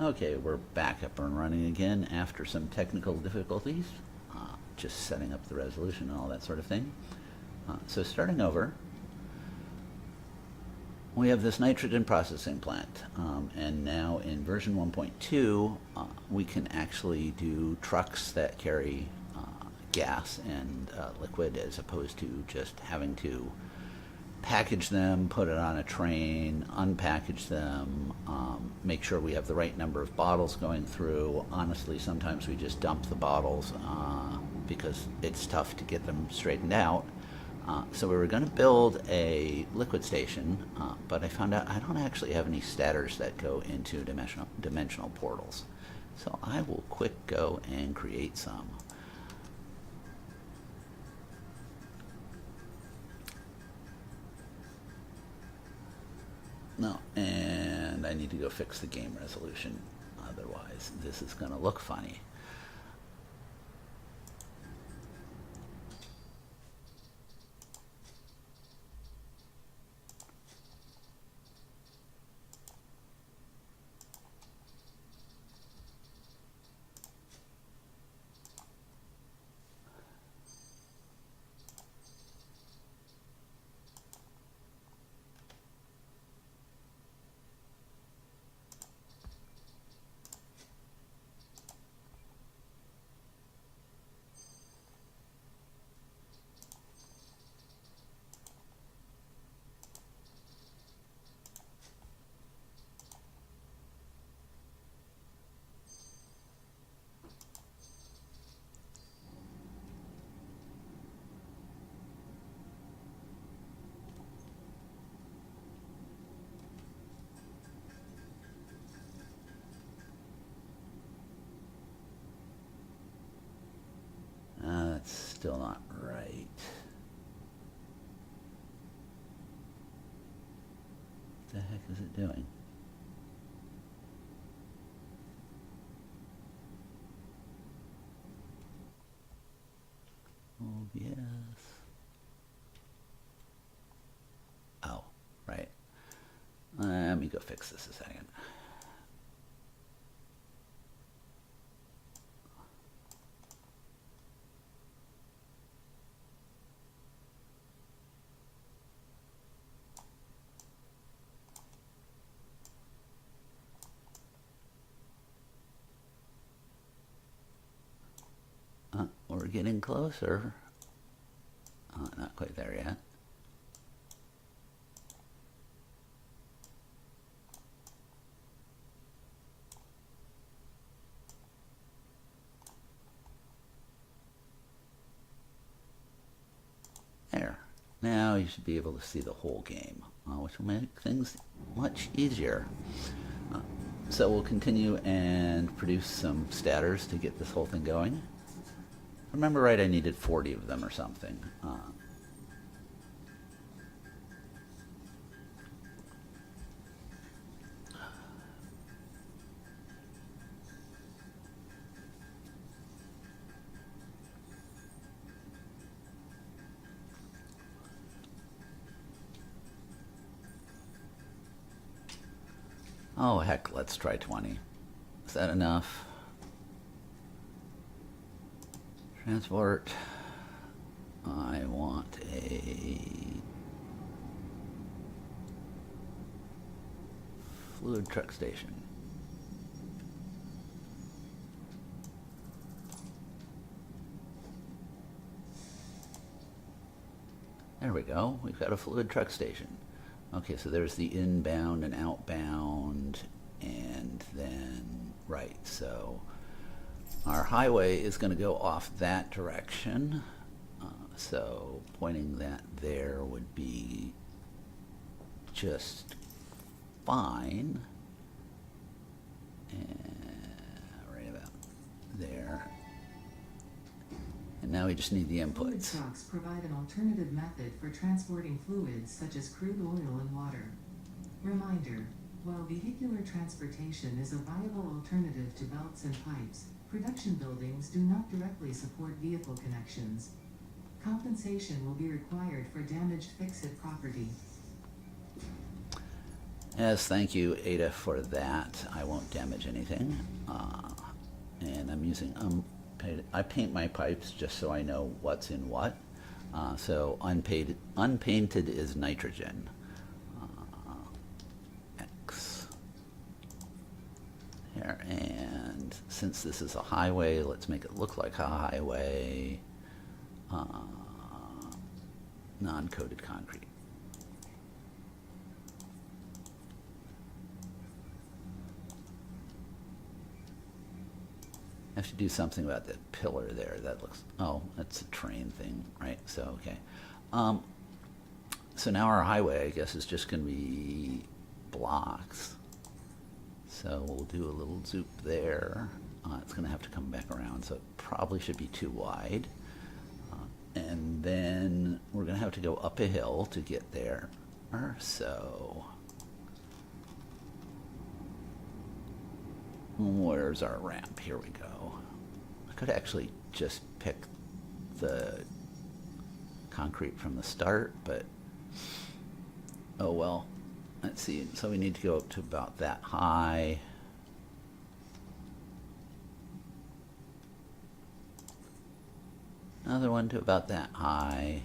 Okay, we're back up and running again after some technical difficulties, just setting up the resolution and all that sort of thing. So starting over, we have this nitrogen processing plant, and now in version 1.2, we can actually do trucks that carry gas and liquid, as opposed to just having to package them, put it on a train, unpackage them, make sure we have the right number of bottles going through. Honestly, sometimes we just dump the bottles because it's tough to get them straightened out. So we were going to build a liquid station, but I found out I don't actually have any statters that go into dimensional portals. So I will quick go and create some. No, and I need to go fix the game resolution. Otherwise, this is going to look funny. That's still not right. What the heck is it doing? Oh, yes. Oh, right. Let me go fix this a second. We're getting closer. Not quite there yet. There. Now you should be able to see the whole game, which will make things much easier. So we'll continue and produce some statters to get this whole thing going. Remember right, I needed 40 of them or something. Oh, heck, let's try 20. Is that enough? Transport. I want a fluid truck station. There we go. We've got a fluid truck station. Okay, so there's the inbound and outbound, and then, right, so our highway is going to go off that direction. So pointing that there would be just fine. And right about there. And now we just need the Fluid inputs. trucks provide an alternative method for transporting fluids such as crude oil and water. Reminder, while vehicular transportation is a viable alternative to belts and pipes, production buildings do not directly support vehicle connections. Compensation will be required for damaged fix-it property. As thank you, Ada, for that. I won't damage anything. And I'm using I paint my pipes just so I know what's in what. So unpainted is nitrogen. X. Here, and since this is a highway, let's make it look like a highway. Non-coated concrete. I have to do something about that pillar there. That looks, oh, that's a train thing, right? So, okay. So now our highway, I guess, is just going to be blocks. So we'll do a little zoop there. It's going to have to come back around, so it probably should be too wide. And then we're going to have to go up a hill to get there. So where's our ramp? Here we go. I could actually just pick the concrete from the start, but oh well. Let's see. So we need to go up to about that high. Another one to about that high.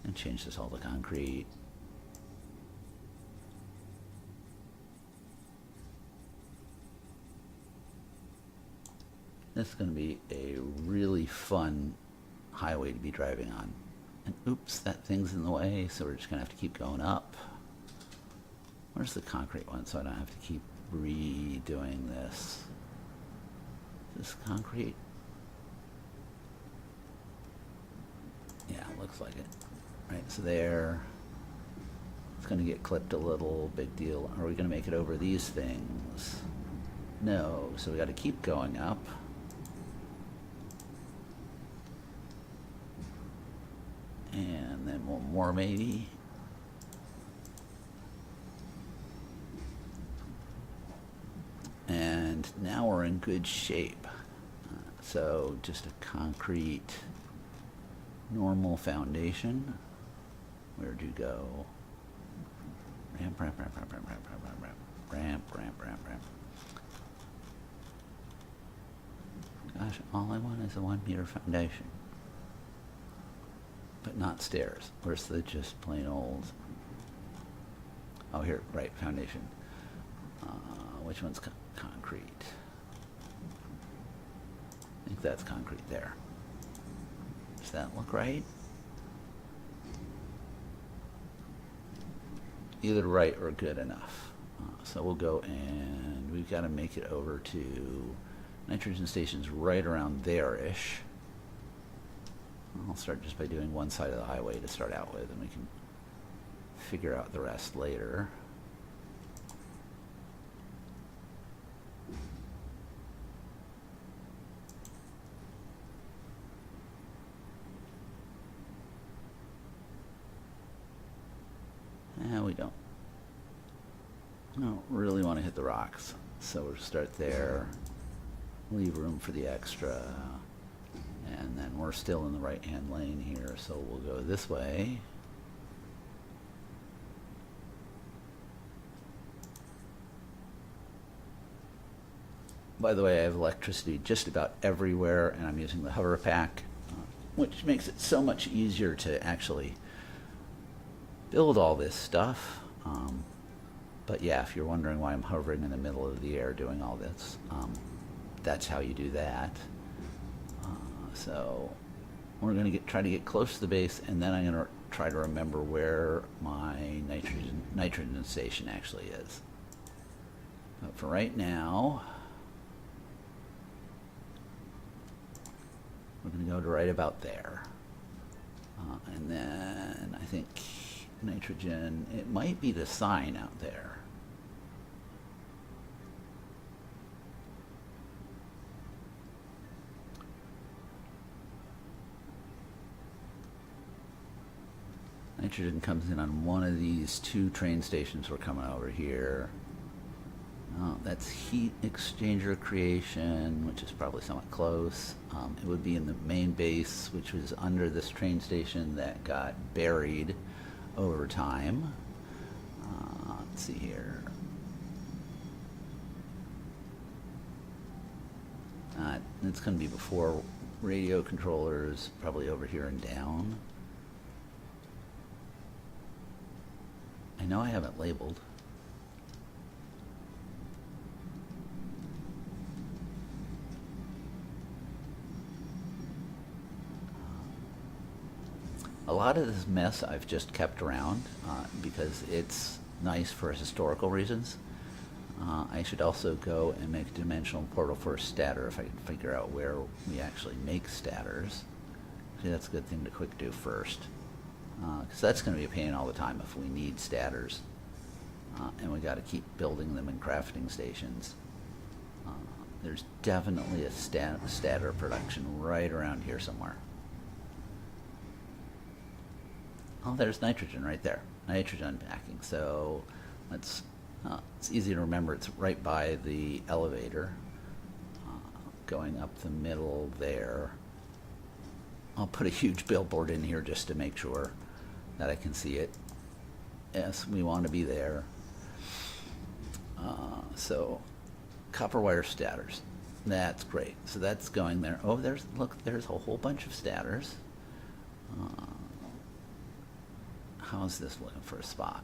And change this all to concrete. This is going to be a really fun highway to be driving on. And oops, that thing's in the way, so we're just going to have to keep going up. Where's the concrete one so I don't have to keep redoing this? Is this concrete? Yeah, looks like it. Right, so there. It's going to get clipped a little, big deal. Are we going to make it over these things? No, so we got to keep going up. And then one more maybe. And now we're in good shape. So just a concrete normal foundation. Where'd you go? Ramp, ramp, ramp, ramp, ramp, ramp, ramp, ramp, ramp, ramp, ramp, ramp. Gosh, all I want is a 1 meter foundation. But not stairs. Where's the just plain old? Oh, here, right, foundation. Which one's concrete? I think that's concrete there. Does that look right? Either right or good enough. So we'll go and we've got to make it over to nitrogen stations right around there-ish. I'll start just by doing one side of the highway to start out with, and we can figure out the rest later. We don't really want to hit the rocks, so we'll start there, leave room for the extra, and then we're still in the right hand lane here, so we'll go this way. By the way, I have electricity just about everywhere, and I'm using the hover pack, which makes it so much easier to actually build all this stuff. But yeah, if you're wondering why I'm hovering in the middle of the air doing all this, that's how you do that. So we're going to try to get close to the base, and then I'm going to try to remember where my nitrogen station actually is. But for right now, we're going to go to right about there. And then I think nitrogen, it might be the sign out there. Nitrogen comes in on one of these two train stations we're coming over here. Oh, that's heat exchanger creation, which is probably somewhat close. It would be in the main base, which was under this train station that got buried over time. let's see here. It's going to be before radio controllers, probably over here and down. I know I haven't labeled. A lot of this mess I've just kept around because it's nice for historical reasons. I should also go and make a dimensional portal for a stator if I can figure out where we actually make stators. See, that's a good thing to quick do first. Because that's going to be a pain all the time if we need stators. And we got to keep building them in crafting stations. There's definitely a stator production right around here somewhere. Oh, there's nitrogen right there. Nitrogen packing. So let's, it's easy to remember. It's right by the elevator. Going up the middle there. I'll put a huge billboard in here just to make sure that I can see it. Yes, we want to be there. So copper wire stators. That's great. So that's going there. Oh, there's a whole bunch of stators. How's this looking for a spot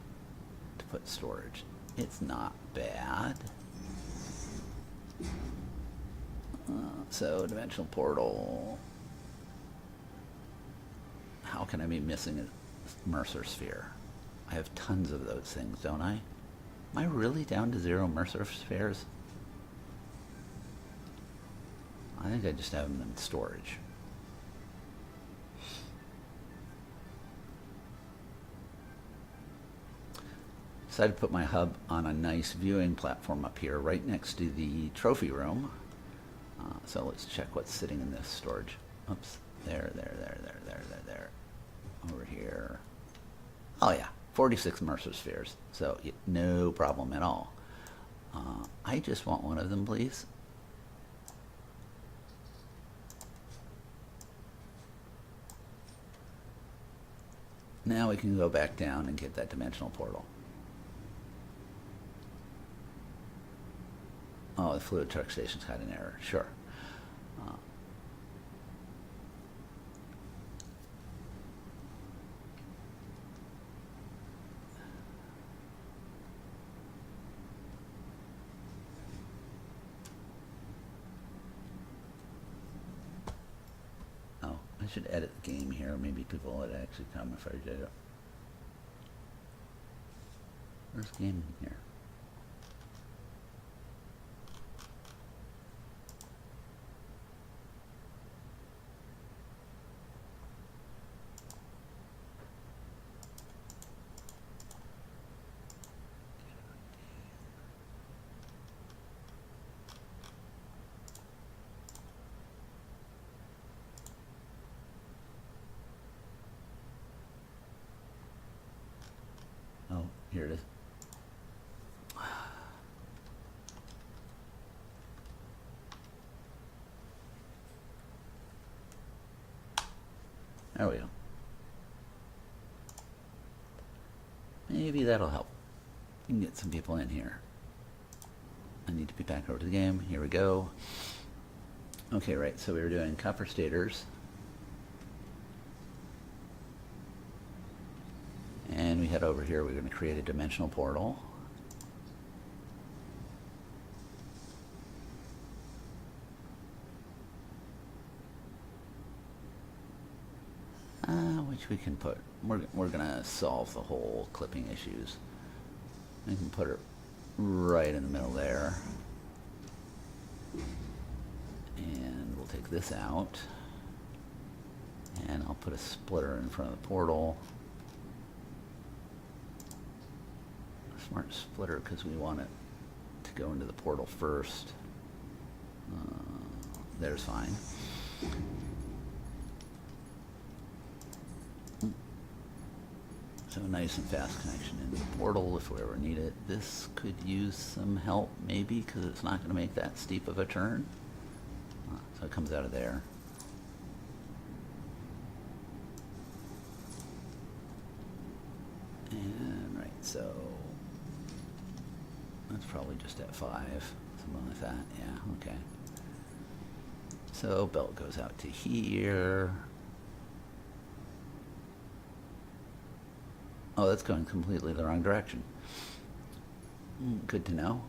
to put storage? It's not bad. So dimensional portal. How can I be missing a Mercer sphere? I have tons of those things, don't I? Am I really down to 0 Mercer spheres? I think I just have them in storage. Decided to put my hub on a nice viewing platform up here right next to the trophy room. So let's check what's sitting in this storage. Oops, there. Over here. Oh yeah, 46 Mercer spheres. So no problem at all. I just want one of them, please. Now we can go back down and get that dimensional portal. Oh, the fluid truck station's got an error. Sure. Oh, I should edit the game here. Maybe people would actually come if I did it. Where's game here? Oh, here it is. There we go. Maybe that'll help. You can get some people in here. I need to be back over to the game. Here we go. Okay, right, so we were doing copper stators. And we head over here. We're going to create a dimensional portal. Which we can put. We're going to solve the whole clipping issues. We can put it right in the middle there. And we'll take this out. And I'll put a splitter in front of the portal. Smart splitter because we want it to go into the portal first. There's fine. So nice and fast connection into the portal if we ever need it. This could use some help maybe because it's not going to make that steep of a turn. So it comes out of there. And right, so That's probably just at 5, something like that. Yeah, okay. So belt goes out to here. Oh, that's going completely the wrong direction. Good to know.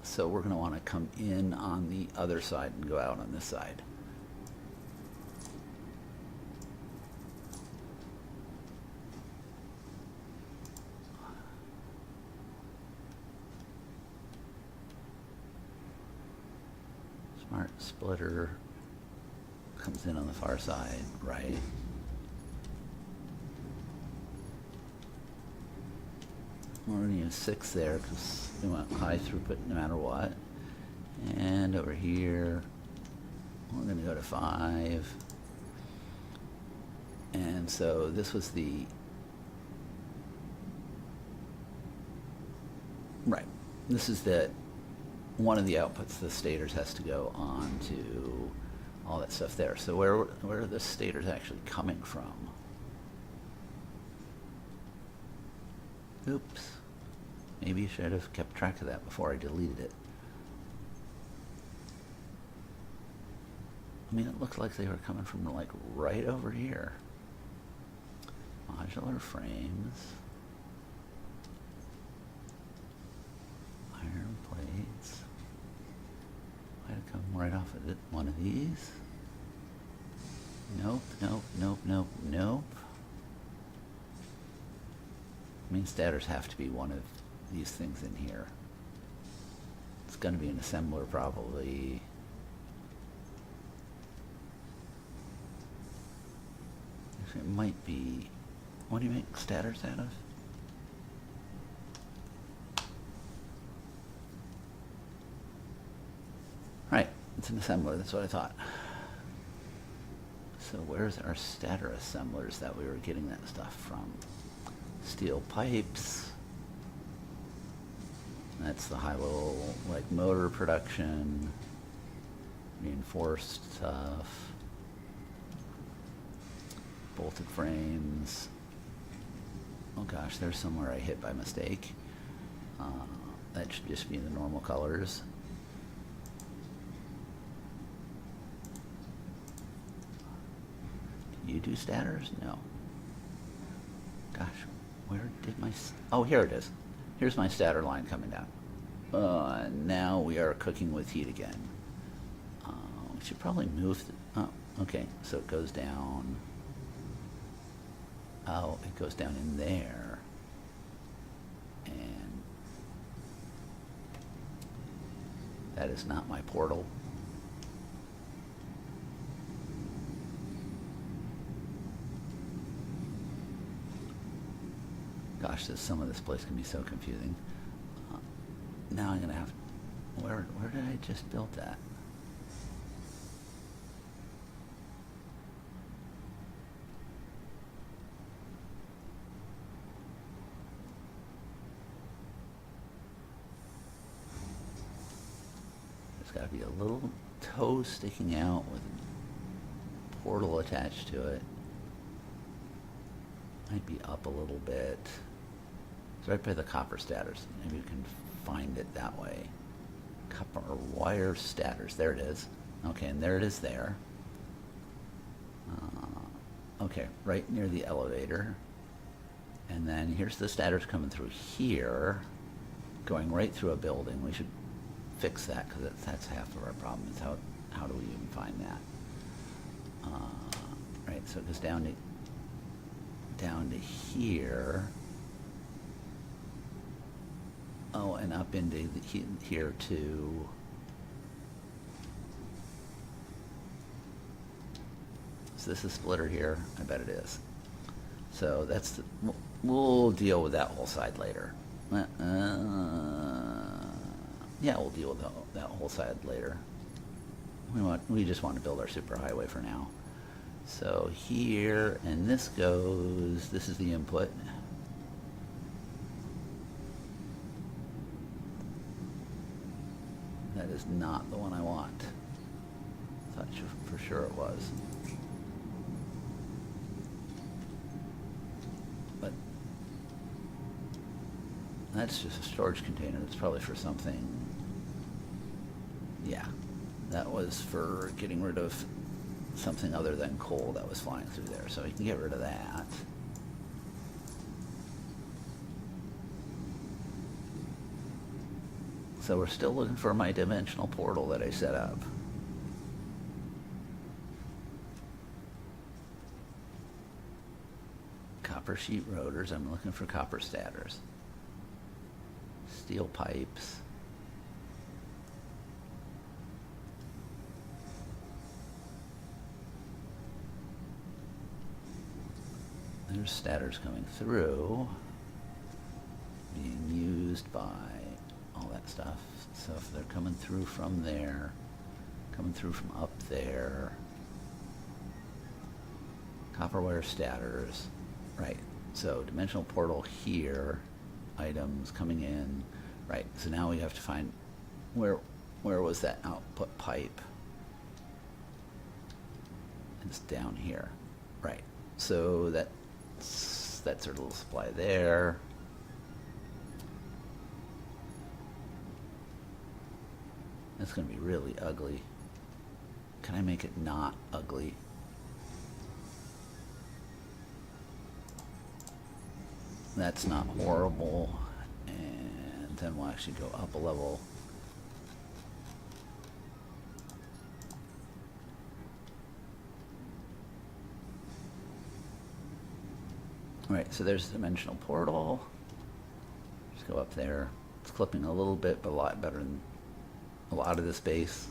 So we're going to want to come in on the other side and go out on this side. Smart splitter comes in on the far side, right? We're going to use 6 there because we want high throughput no matter what. And over here, we're going to go to 5. And so this was the... Right. This is the... One of the outputs, the stators, has to go on to all that stuff there. So where are the stators actually coming from? Oops. Maybe I should have kept track of that before I deleted it. I mean, it looked like they were coming from like right over here. Modular frames. Iron plates. Might have come right off of one of these. Nope, nope, nope, nope, nope. I mean, stators have to be one of these things in here. It's going to be an assembler probably. Actually, it might be... What do you make stators out of? Right, it's an assembler, that's what I thought. So where's our stator assemblers that we were getting that stuff from? Steel pipes. That's the high-low, like, motor production. Reinforced stuff. Bolted frames. Oh gosh, there's somewhere I hit by mistake. That should just be the normal colors. You do stators? No. Gosh, where did my... Oh, here it is. Here's my stator line coming down. Now we are cooking with heat again. We should probably move... Oh, okay, so it goes down... Oh, it goes down in there. And... That is not my portal. Gosh, some of this place can be so confusing. Now I'm gonna have... Where did I just build that? There's gotta be a little toe sticking out with a portal attached to it. Might be up a little bit. It's right by the copper stators. Maybe you can find it that way. Copper wire stators. There it is. Okay, and there it is there. Okay, right near the elevator. And then here's the stators coming through here, going right through a building. We should fix that because that's half of our problem. Is how do we even find that? Right, so it goes down to here. Oh, and up into here too. Is this a splitter here? I bet it is. So that's we'll deal with that whole side later. Yeah, we'll deal with that whole side later. We just want to build our superhighway for now. So here, and this is the input. That is not the one I want. Thought for sure it was. But That's just a storage container. That's probably for something. Yeah, that was for getting rid of something other than coal that was flying through there. So we can get rid of that. So we're still looking for my dimensional portal that I set up. Copper sheet rotors. I'm looking for copper stators. Steel pipes. There's stators coming through, being used by all that stuff. So if they're coming through from there, coming through from up there, copper wire stators, right. So dimensional portal here, items coming in, right. So now we have to find where was that output pipe? It's down here, right. So that's our little supply there. That's going to be really ugly. Can I make it not ugly? That's not horrible. And then we'll actually go up a level. Alright, so there's the dimensional portal. Just go up there. It's clipping a little bit, but a lot better than a lot of this base.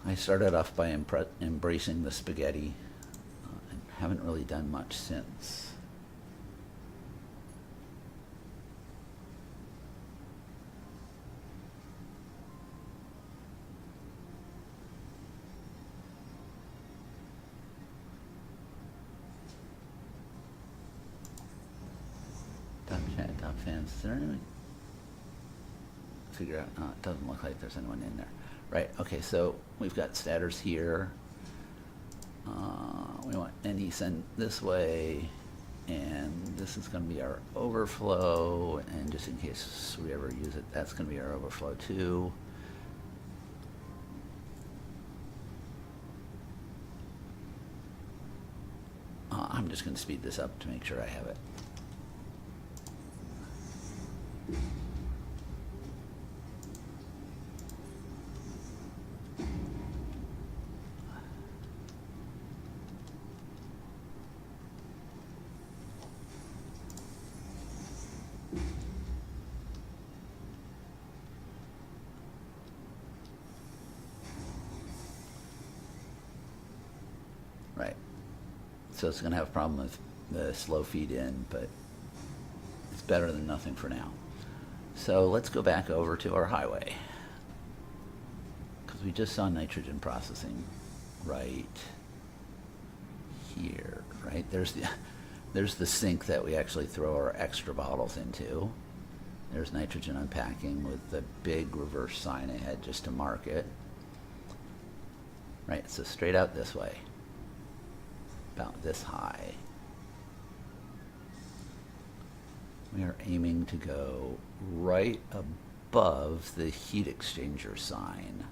I started off by embracing the spaghetti and haven't really done much since. Top chat, top fans. Is there anyone? Figure out. It doesn't look like there's anyone in there. Right. Okay. So we've got stators here. We want any send this way, and this is going to be our overflow. And just in case we ever use it, that's going to be our overflow too. I'm just going to speed this up to make sure I have it. Right. So it's going to have a problem with the slow feed in, but it's better than nothing for now. So let's go back over to our highway, because we just saw nitrogen processing right here, right? There's the sink that we actually throw our extra bottles into. There's nitrogen unpacking with the big reverse sign ahead just to mark it. Right, so straight out this way, about this high. We are aiming to go right above the heat exchanger sign.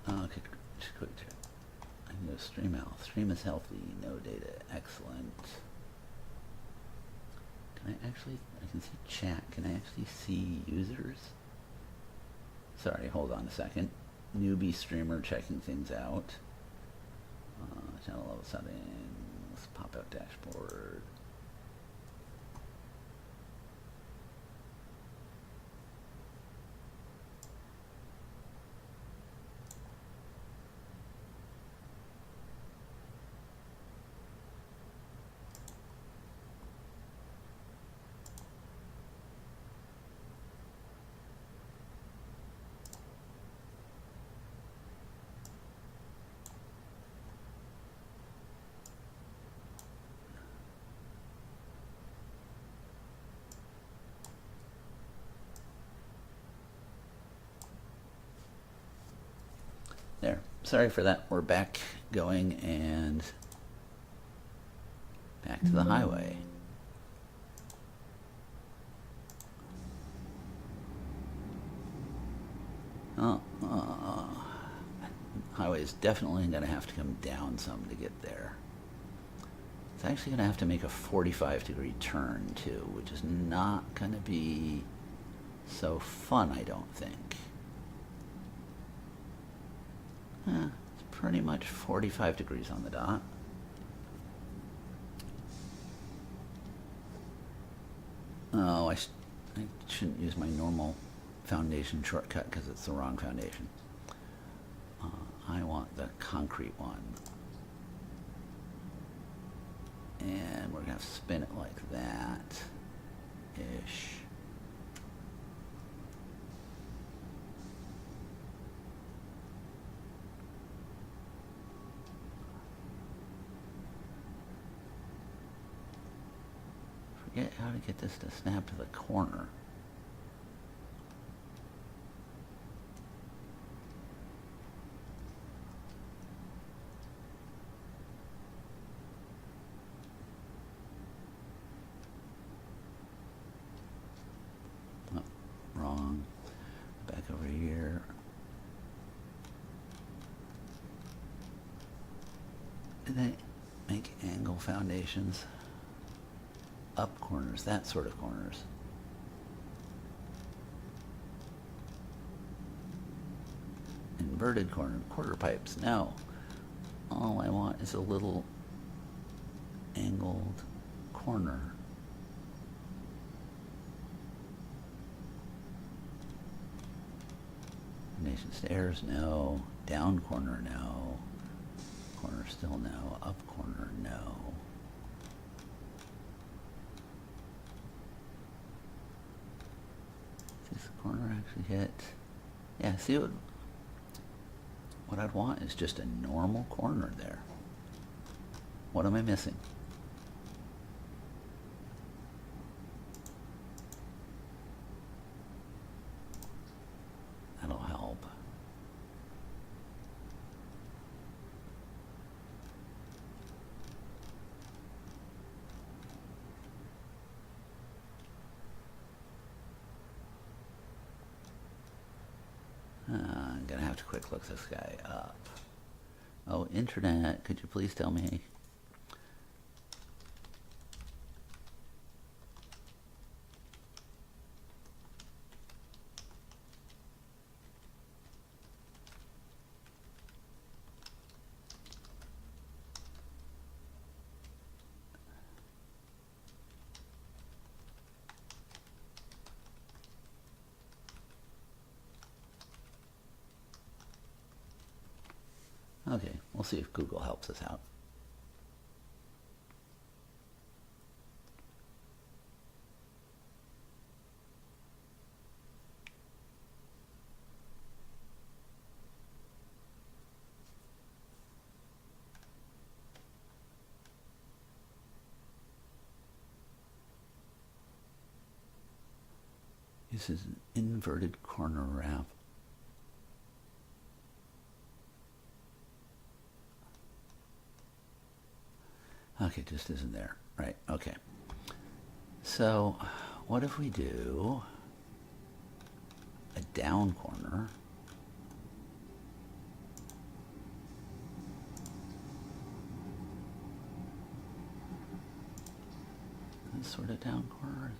Okay, just quick check. I can go stream out. Stream is healthy, no data, excellent. Can I actually, I can see chat. Can I actually see users? Sorry, hold on a second. Newbie streamer checking things out. Channel level settings, pop out dashboard. sorry for that. We're back going and back to the highway. Oh, highway is definitely going to have to come down some to get there. It's actually going to have to make a 45-degree turn too, which is not going to be so fun, I don't think. It's pretty much 45 degrees on the dot. Oh, I shouldn't use my normal foundation shortcut because it's the wrong foundation. I want the concrete one. And we're going to have to spin it like that-ish. Forget how to get this to snap to the corner. Oh, wrong. Back over here. Do they make angle foundations? Up corners, that sort of corners. Inverted quarter pipes. No. All I want is a little angled corner. Foundation stairs, no. Down corner, no. Corner still no. Up corner, no. Does this corner actually hit? Yeah, see what I'd want is just a normal corner there. What am I missing? That'll help. I'm gonna have to quick look this guy up. Oh, internet, could you please tell me? Okay, we'll see if Google helps us out. This is an inverted corner wrap. Okay, just isn't there. Right, okay. So, what if we do a down corner? This sort of down corner.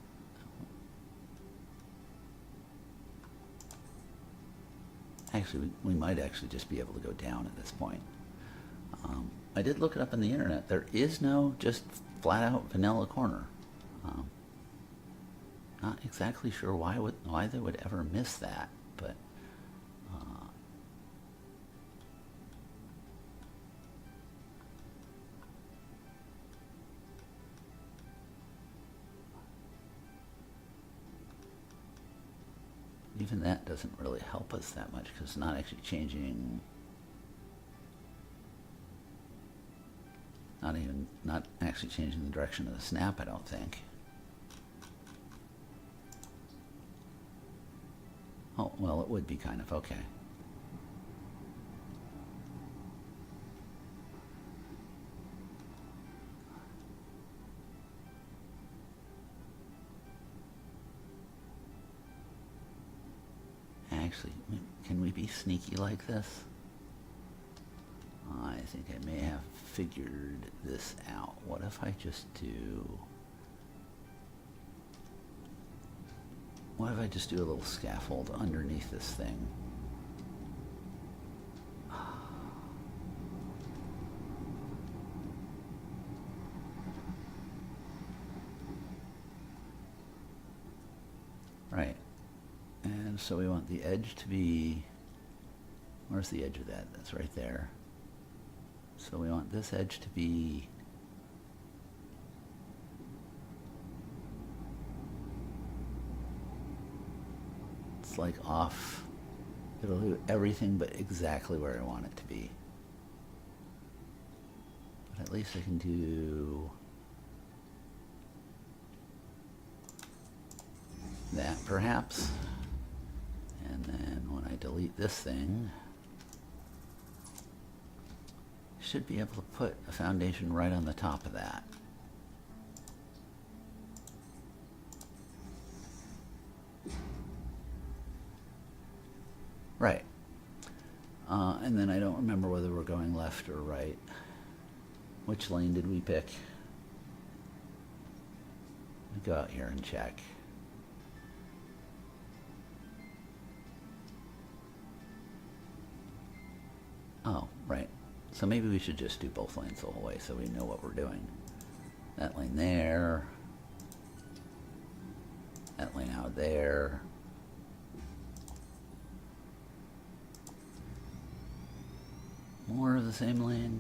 Actually, we might actually just be able to go down at this point. I did look it up on the internet. There is no just flat out vanilla corner. Not exactly sure why they would ever miss that, but even that doesn't really help us that much because it's not actually changing. Not actually changing the direction of the snap, I don't think. Oh, well, it would be kind of, okay. actually, can we be sneaky like this? I think I may have figured this out. What if I just do... What if I just do a little scaffold underneath this thing? Right. And so we want the edge to be... Where's the edge of that? That's right there. So we want this edge to be... It's like off. It'll do everything but exactly where I want it to be. But at least I can do... that perhaps. And then when I delete this thing, I should be able to put a foundation right on the top of that. Right. And then I don't remember whether we're going left or right. Which lane did we pick? Let me go out here and check. Oh, right. So maybe we should just do both lanes the whole way so we know what we're doing. That lane there. That lane out there. More of the same lane.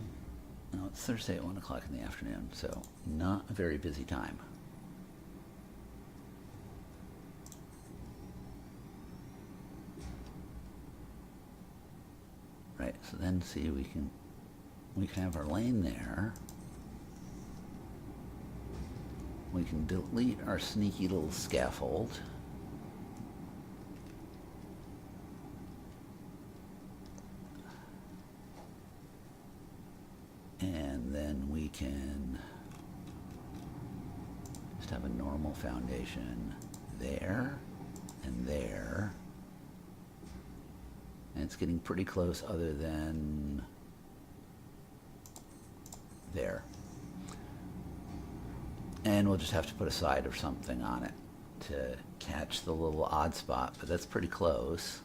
No, it's Thursday at 1 o'clock in the afternoon, so not a very busy time. Right, so then see we can have our lane there. We can delete our sneaky little scaffold. And then we can just have a normal foundation there and there. And it's getting pretty close other than there. And we'll just have to put a side or something on it to catch the little odd spot, but that's pretty close.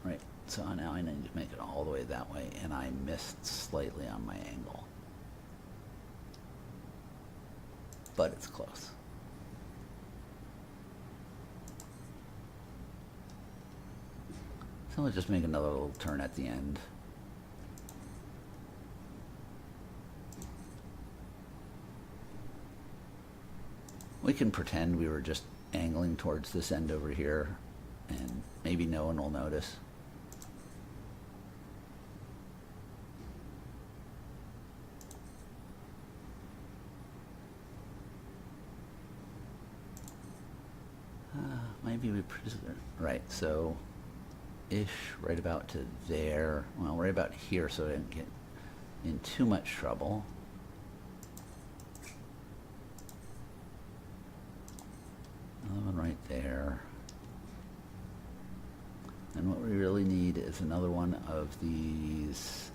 Right, so now I need to make it all the way that way, and I missed slightly on my angle. But it's close. So we'll just make another little turn at the end. We can pretend we were just angling towards this end over here, and maybe no one will notice. Maybe we... Right, so... ish, right about to there. Well, right about here so I didn't get in too much trouble. Another one right there. And what we really need is another one of these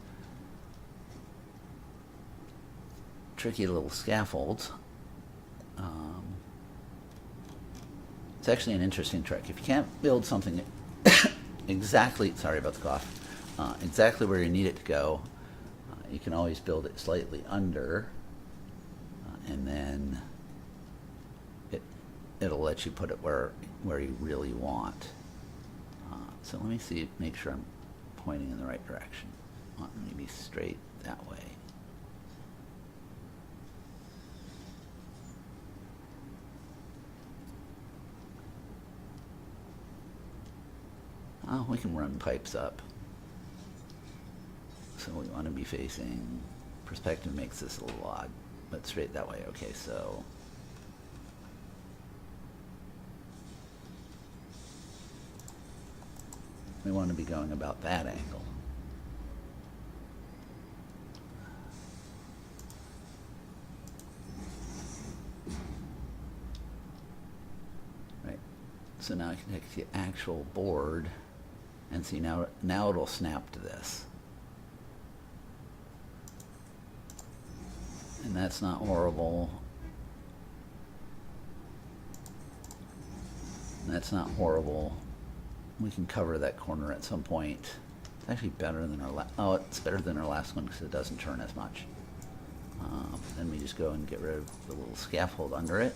tricky little scaffolds. It's actually an interesting trick. If you can't build something exactly, sorry about the cough, exactly where you need it to go, you can always build it slightly under, and then it'll let you put it where you really want. So let me see, make sure I'm pointing in the right direction. Want me to be straight that way. Oh, we can run pipes up. So we want to be facing, perspective makes this a little odd, but straight that way. Okay, so we want to be going about that angle. Right. So now I can take the actual board and see now it'll snap to this. And that's not horrible. That's not horrible. We can cover that corner at some point. It's actually better than our it's better than our last one because it doesn't turn as much. Then we just go and get rid of the little scaffold under it.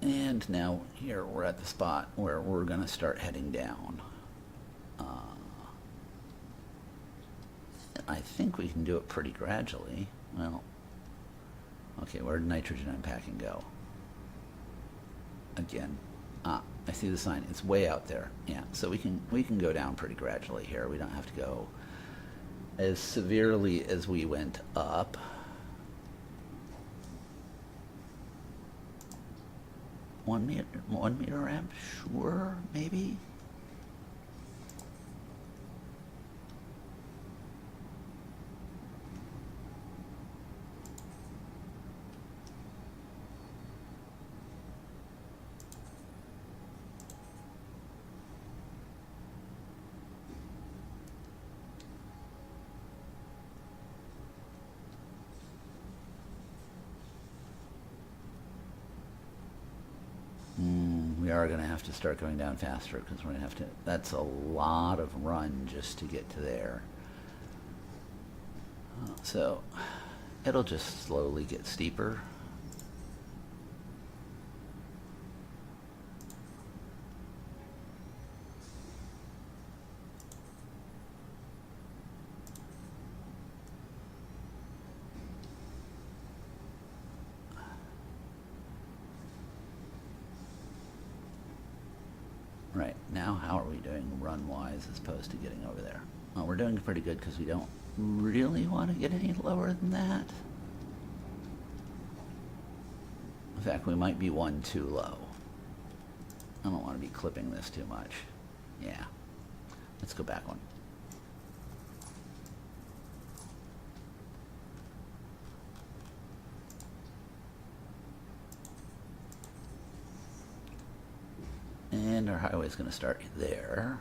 And now here we're at the spot where we're going to start heading down. I think we can do it pretty gradually. Well, okay, where did nitrogen unpacking go? Again, I see the sign. It's way out there. Yeah, so we can go down pretty gradually here. We don't have to go as severely as we went up. One meter ramp, sure, maybe. We are going to have to start going down faster because we're going to have to, that's a lot of run just to get to there. So it'll just slowly get steeper. Right, now how are we doing run-wise as opposed to getting over there? Well, we're doing pretty good because we don't really want to get any lower than that. In fact, we might be one too low. I don't want to be clipping this too much. Yeah, let's go back one. And our highway is going to start there.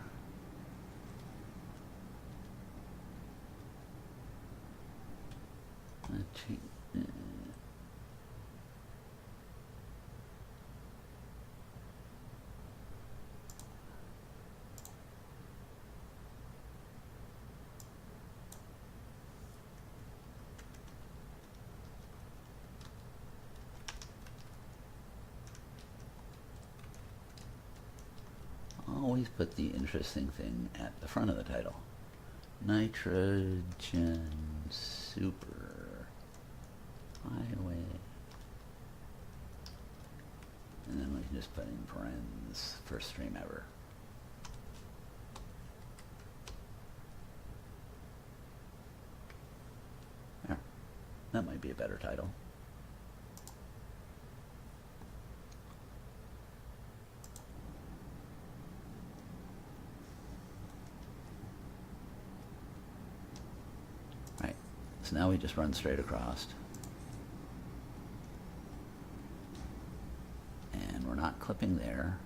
Always put the interesting thing at the front of the title. Nitrogen Super Highway. And then we can just put in parentheses, first stream ever. There. That might be a better title. So now we just run straight across. And we're not clipping there.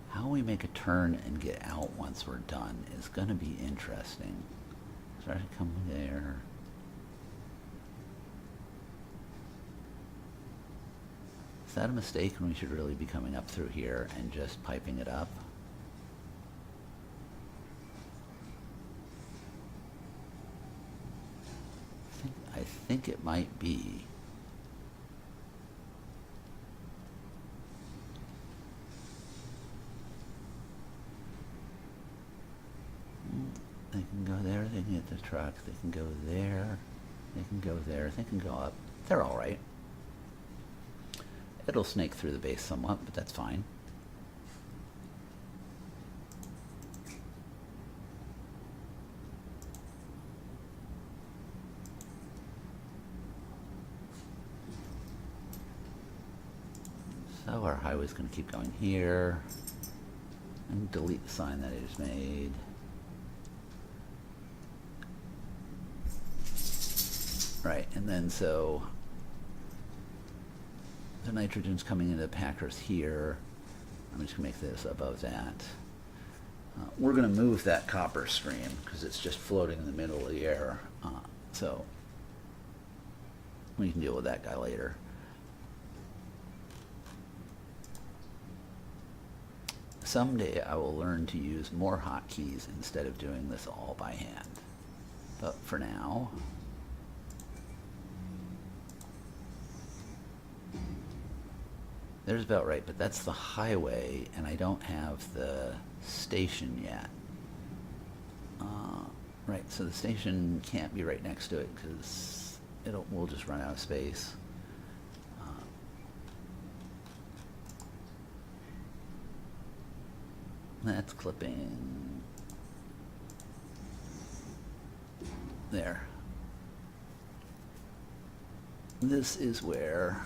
How we make a turn and get out once we're done is going to be interesting. Start to come there. Is that a mistake when we should really be coming up through here and just piping it up? I think it might be. They can go there, they can get the truck, they can go there, they can go there, they can go up. They're all right. It'll snake through the base somewhat, but that's fine. So our highway's going to keep going here. And delete the sign that I just made. Right, and then so the nitrogen's coming into the packers here. I'm just gonna make this above that. We're gonna move that copper stream because it's just floating in the middle of the air. So we can deal with that guy later. Someday I will learn to use more hotkeys instead of doing this all by hand. But for now, there's about right, but that's the highway, and I don't have the station yet. Right, so the station can't be right next to it because we'll just run out of space. That's clipping there. This is where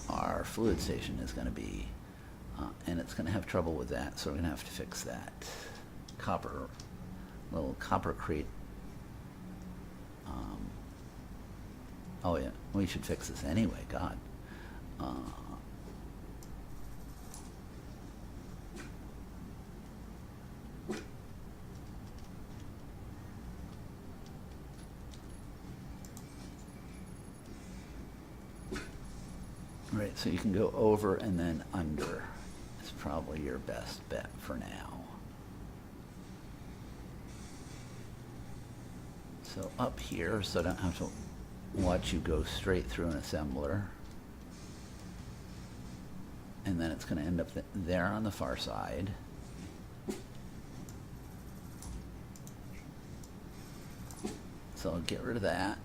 our fluid station is going to be, and it's going to have trouble with that, so we're going to have to fix that. Little copper crate. Oh yeah, we should fix this anyway, God. Right, so you can go over and then under. It's probably your best bet for now. So up here, so I don't have to watch you go straight through an assembler. And then it's going to end up there on the far side. So I'll get rid of that.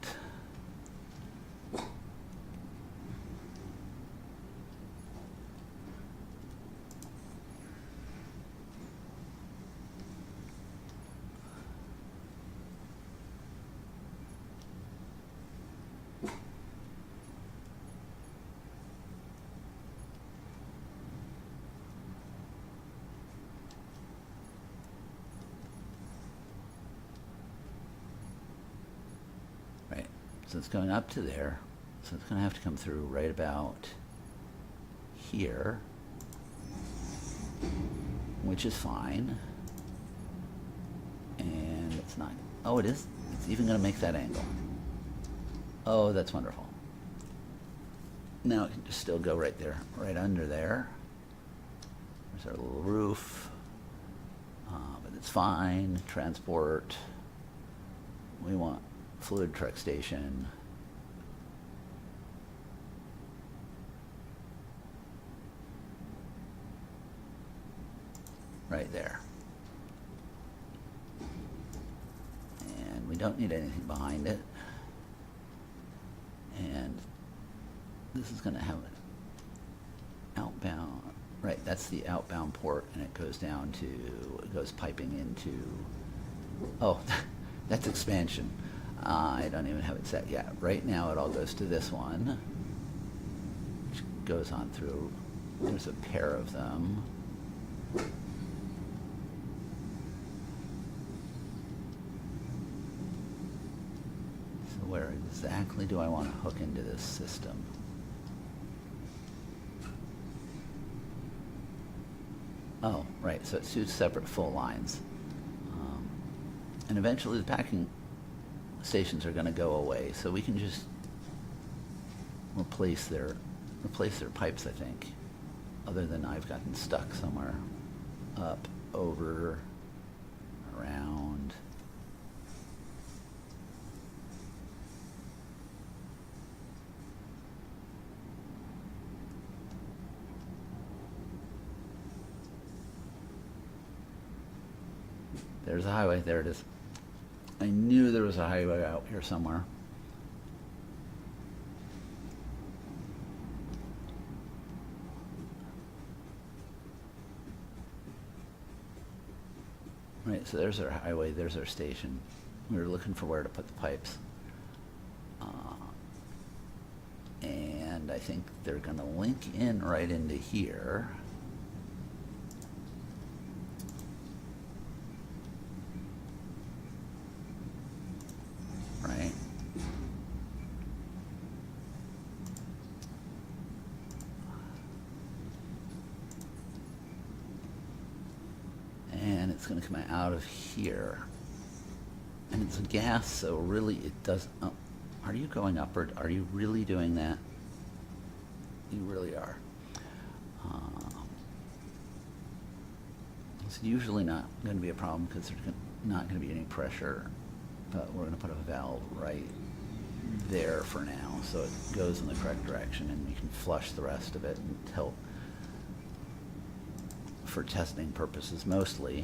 Right, so it's going up to there, so it's going to have to come through right about here, which is fine. And it's not, oh it is, it's even going to make that angle. Oh, that's wonderful. Now it can just still go right there, right under there. There's our little roof, but it's fine. Transport, we want fluid truck station. Right there. And we don't need anything behind it. And this is going to have an outbound, right, that's the outbound port, and it goes down to, it goes piping into, oh, that's expansion. I don't even have it set yet. Right now it all goes to this one, which goes on through, there's a pair of them. So where exactly do I want to hook into this system? Oh, right, so it's two separate full lines. And eventually the packing stations are going to go away, so we can just replace their pipes, I think. Other than I've gotten stuck somewhere up, over, around. There's a highway, there it is. I knew there was a highway out here somewhere. Right, so there's our highway, there's our station. We were looking for where to put the pipes. And I think they're going to link in right into here. Right. going to come out of here. And it's gas, so really it doesn't... Oh, are you going upward? Are you really doing that? You really are. It's usually not going to be a problem because there's not going to be any pressure, but we're going to put a valve right there for now, so it goes in the correct direction, and we can flush the rest of it until, for testing purposes mostly,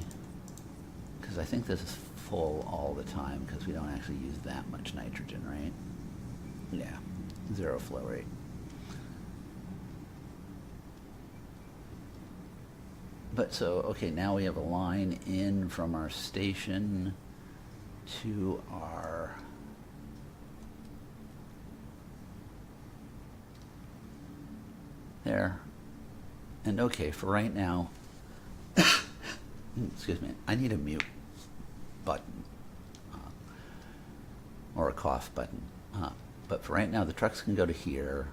because I think this is full all the time because we don't actually use that much nitrogen, right? Yeah, 0 flow rate. But so, okay, now we have a line in from our station to our there. And okay, for right now, excuse me, I need a mute button or a cough button. But for right now, the trucks can go to here.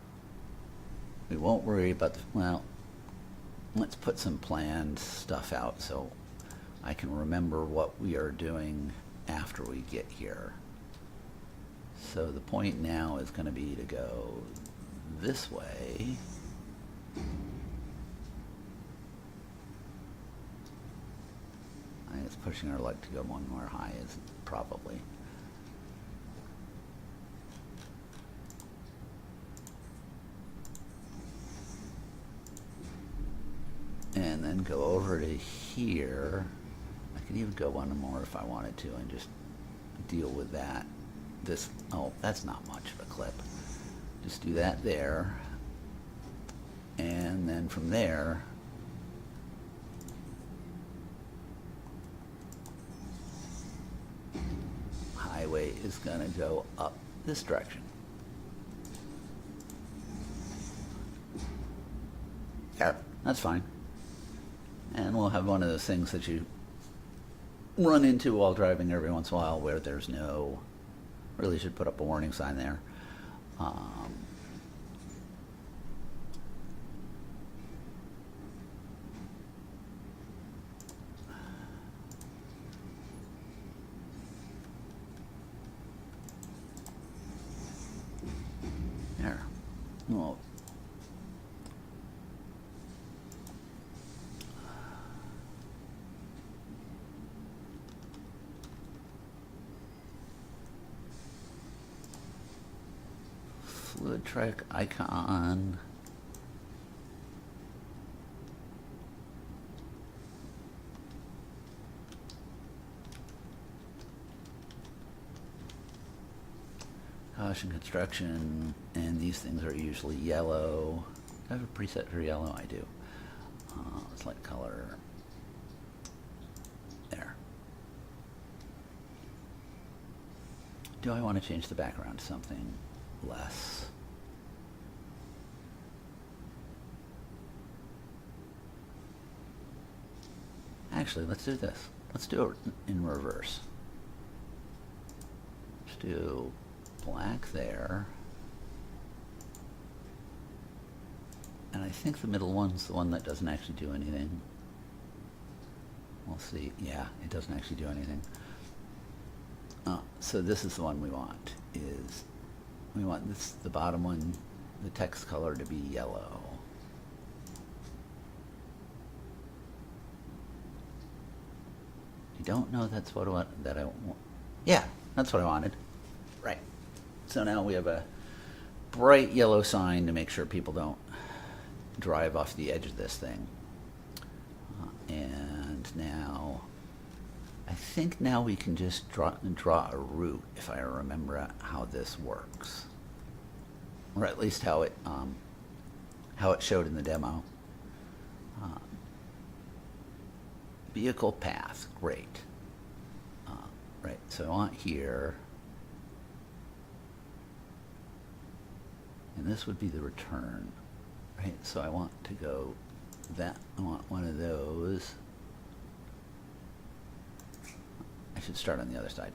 We won't worry about the, well, let's put some planned stuff out so I can remember what we are doing after we get here. So the point now is going to be to go this way. I guess pushing our luck to go one more high is probably. And then go over to here. I could even go one more if I wanted to and just deal with that. This, oh, that's not much of a clip. Just do that there. And then from there, highway is going to go up this direction. Yeah, that's fine. And we'll have one of those things that you run into while driving every once in a while where there's no, really should put up a warning sign there. There. Well, fluid track icon. Caution construction, and these things are usually yellow. Do I have a preset for yellow? I do. Select color. There. Do I want to change the background to something less? Actually, let's do this. Let's do it in reverse. Let's do black there. And I think the middle one's the one that doesn't actually do anything. We'll see. Yeah, it doesn't actually do anything. So this is the one we want. Is we want this, the bottom one, the text color to be yellow. You don't know that's what I want, that I want. Yeah, that's what I wanted. Right. So now we have a bright yellow sign to make sure people don't drive off the edge of this thing. And now, I think now we can just draw a route, if I remember how this works, or at least how it showed in the demo. Vehicle path, great. Right, so I want here, and this would be the return, right? So I want to go that, I want one of those. I should start on the other side.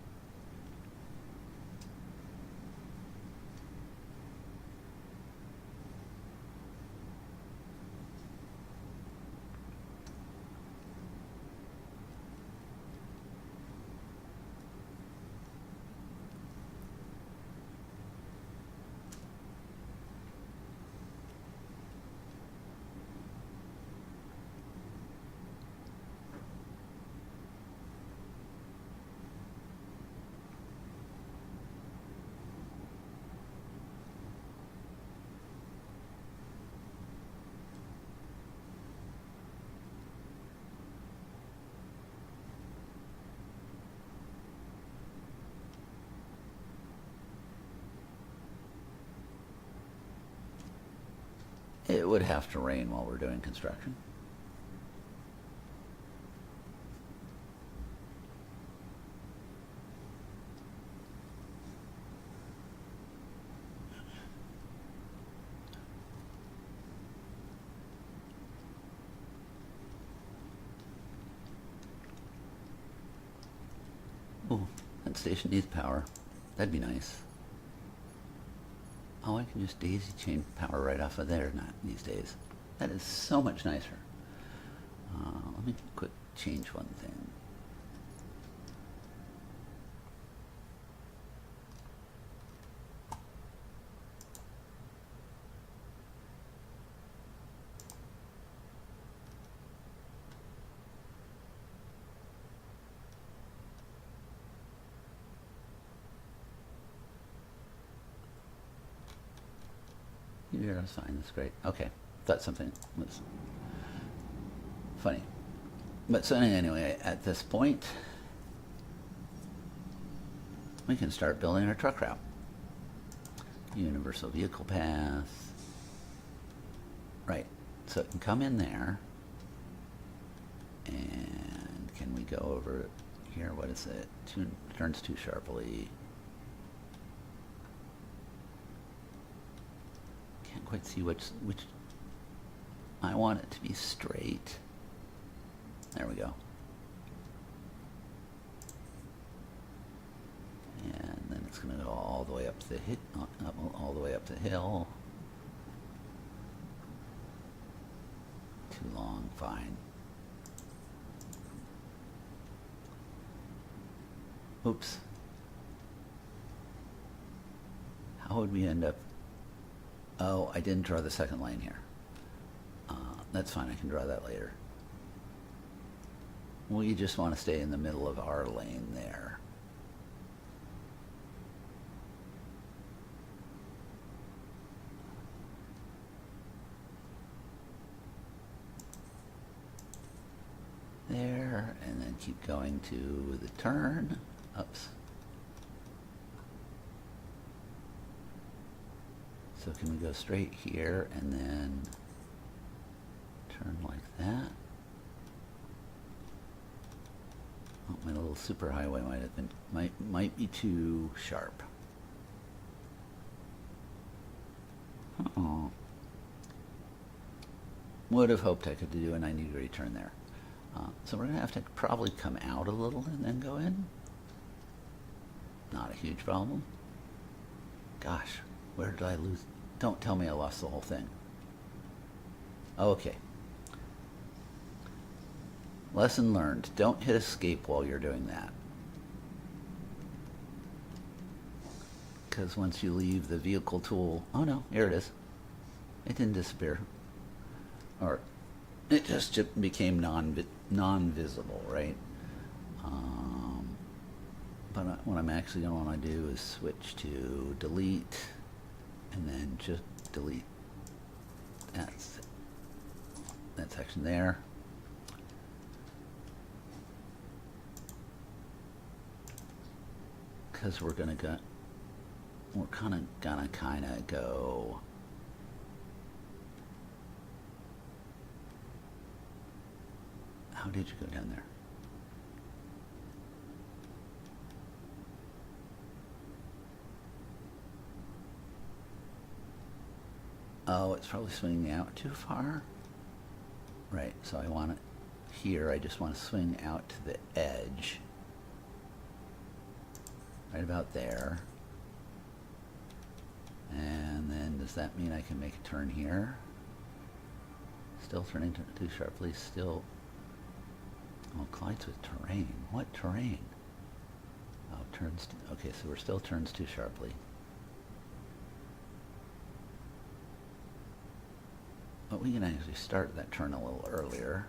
It would have to rain while we're doing construction. Oh, that station needs power. That'd be nice. Oh, I can just daisy chain power right off of there not these days. That is so much nicer. Let me quick change one thing. Yeah, that's fine. That's great. Okay, thought something was funny. But so anyway, at this point, we can start building our truck route. Universal vehicle path. Right. So it can come in there. And can we go over here? What is it? Turns too sharply. Can't quite see which. I want it to be straight. There we go. And then it's going to go all the way up the all the way up the hill. Too long, fine. Oops. How would we end up? Oh, I didn't draw the second lane here. That's fine, I can draw that later. We just want to stay in the middle of our lane there. There, and then keep going to the turn. Oops. So can we go straight here and then turn like that? Oh, my little superhighway might have been might be too sharp. Oh, would have hoped I could do a 90-degree turn there. So we're gonna have to probably come out a little and then go in. Not a huge problem. Gosh, where did I lose? Don't tell me I lost the whole thing. Okay. Lesson learned. Don't hit escape while you're doing that. Because once you leave the vehicle tool... Oh no, here it is. It didn't disappear. Or it just became non-visible, right? But what I'm actually going to want to do is switch to delete and then just delete that section there. Because we're kind of gonna go how did you go down there? Oh, it's probably swinging out too far. Right, so I want it here. I just want to swing out to the edge. Right about there. And then does that mean I can make a turn here? Still turning too sharply, still. Oh, collides with terrain. What terrain? Oh, turns, okay, so we're still turns too sharply. But we can actually start that turn a little earlier.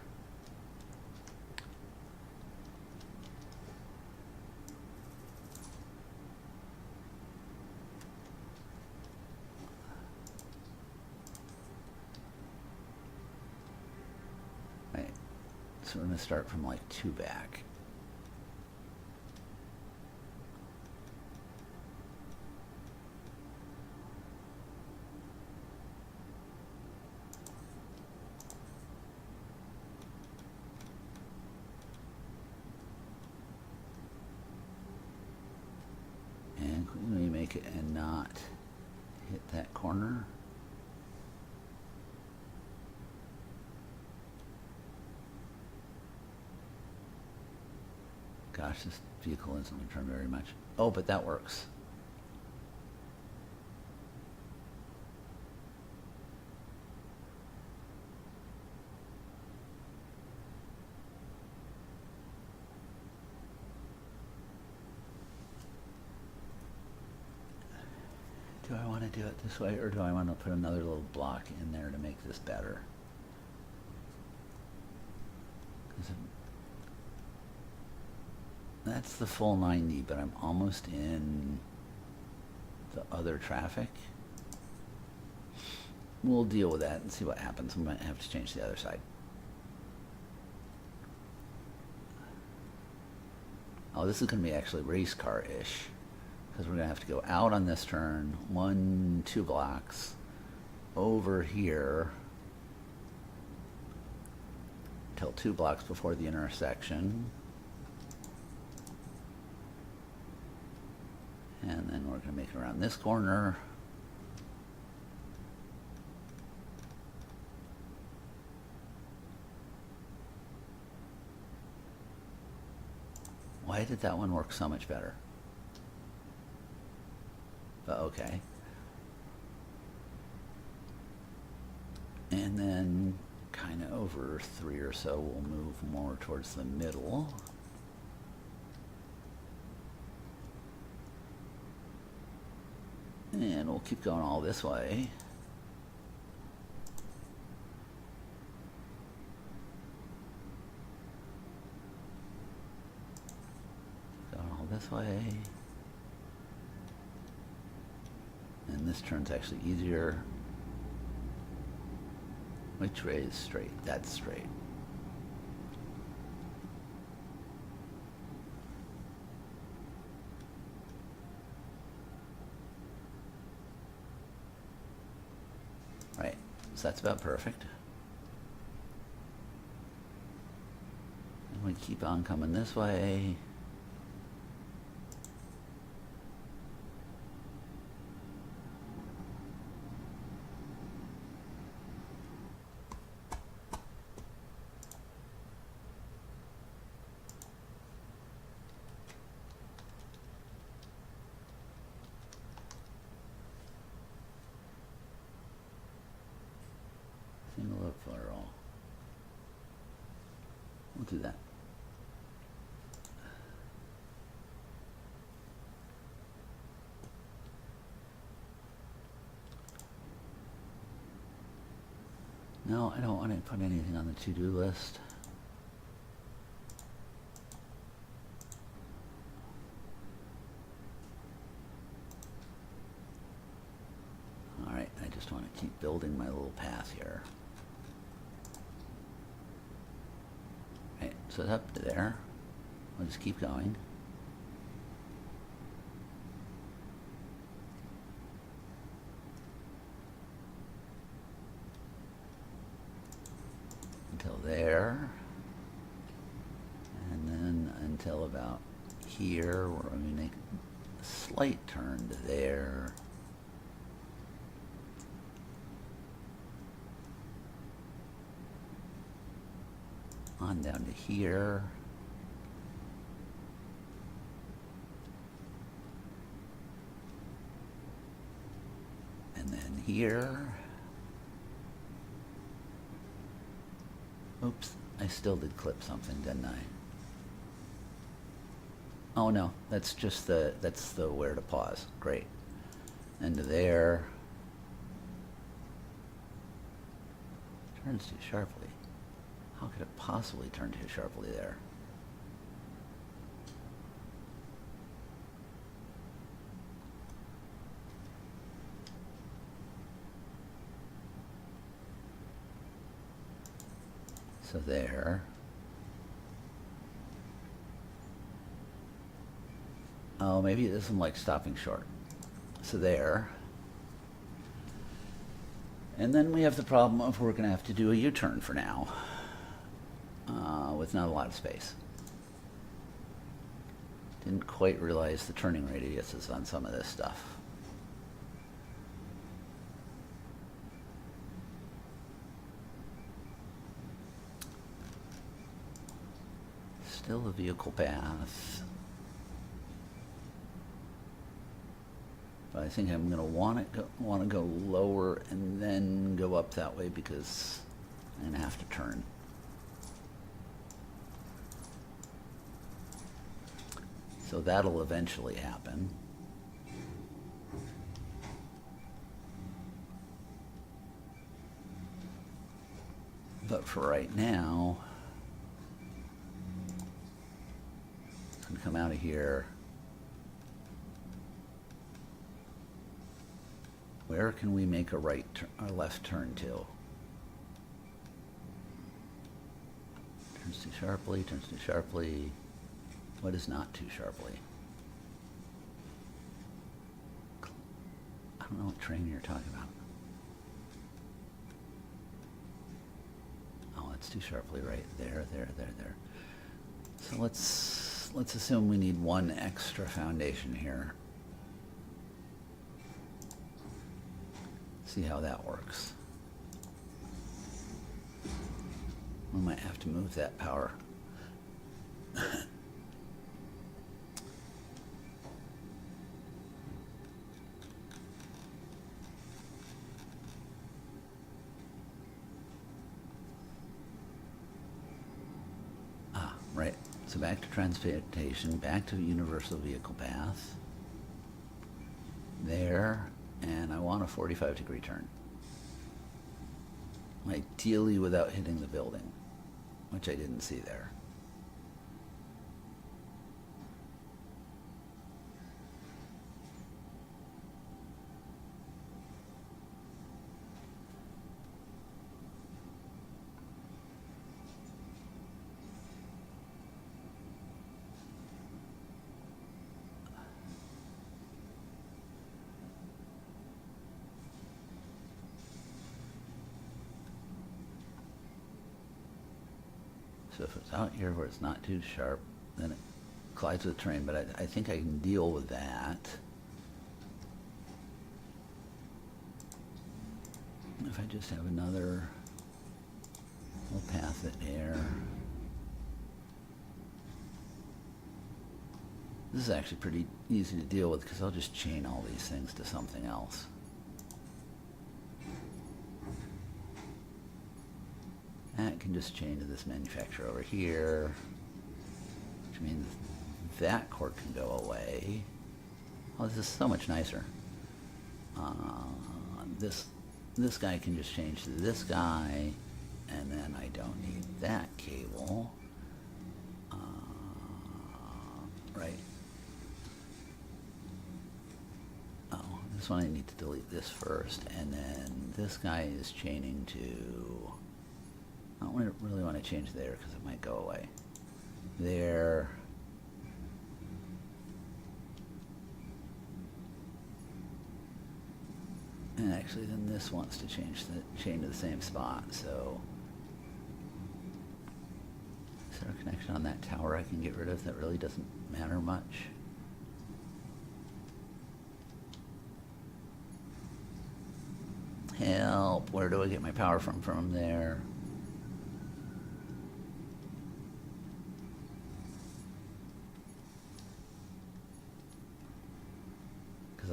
Right, so we're gonna start from like 2 back. Let me make it and not hit that corner. Gosh, this vehicle isn't going to turn very much. Oh, but that works. Do I want to do it this way, or do I want to put another little block in there to make this better? That's the full 90, but I'm almost in the other traffic. We'll deal with that and see what happens. We might have to change the other side. Oh, this is going to be actually race car-ish, because we're going to have to go out on this turn, 2 blocks, over here, till 2 blocks before the intersection. And then we're going to make it around this corner. Why did that one work so much better? But okay. And then kind of over 3 or so, we'll move more towards the middle. And we'll keep going all this way. Going all this way. And this turn's actually easier. Which way is straight? That's straight. Right, so that's about perfect. And we keep on coming this way. Single up for all. We'll do that. No, I don't want to put anything on the to-do list. All right, I just want to keep building my little path here. Right, so it's up to there. I'll just keep going. Until there. And then until about here, where I'm going to make a slight turn to there. On down to here. And then here. Oops, I still did clip something, didn't I? Oh no, that's just that's the where to pause. Great. And to there. Turns too sharply. How could it possibly turn too sharply there? So there. Oh, maybe this is like stopping short. So there. And then we have the problem of we're going to have to do a U-turn for now. With not a lot of space. Didn't quite realize the turning radiuses on some of this stuff. Still a vehicle path. But I think I'm going to want to go lower and then go up that way because I'm going to have to turn. So that'll eventually happen. But for right now, I'm going to come out of here. Where can we make a left turn to? Turns too sharply, turns too sharply. What is not too sharply? I don't know what train you're talking about. Oh, it's too sharply right there. So let's assume we need one extra foundation here. See how that works. We might have to move that power. Right. So back to transportation, back to universal vehicle path. There, and I want a 45-degree turn. Ideally without hitting the building, which I didn't see there. So if it's out here where it's not too sharp, then it collides with the train, but I think I can deal with that. If I just have another little path of air. This is actually pretty easy to deal with because I'll just chain all these things to something else. That can just chain to this manufacturer over here, which means that cord can go away. Oh, this is so much nicer. This guy can just change to this guy, and then I don't need that cable. Right. Oh, this one I need to delete this first, and then this guy is chaining to... I don't really want to change there because it might go away. There. And actually then this wants to change the chain to the same spot, so... Is there a connection on that tower I can get rid of that really doesn't matter much? Help! Where do I get my power from? From there.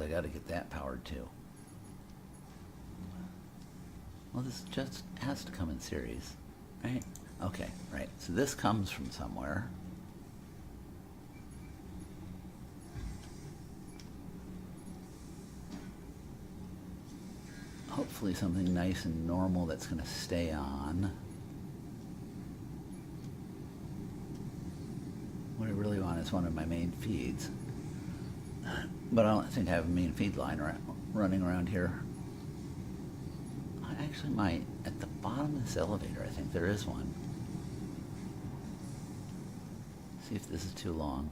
I got to get that powered too. Well, this just has to come in series, right? Okay, right. So this comes from somewhere. Hopefully something nice and normal that's going to stay on. What I really want is one of my main feeds. But I don't think I have a main feed line running around here. I actually might. At the bottom of this elevator, I think there is one. See if this is too long.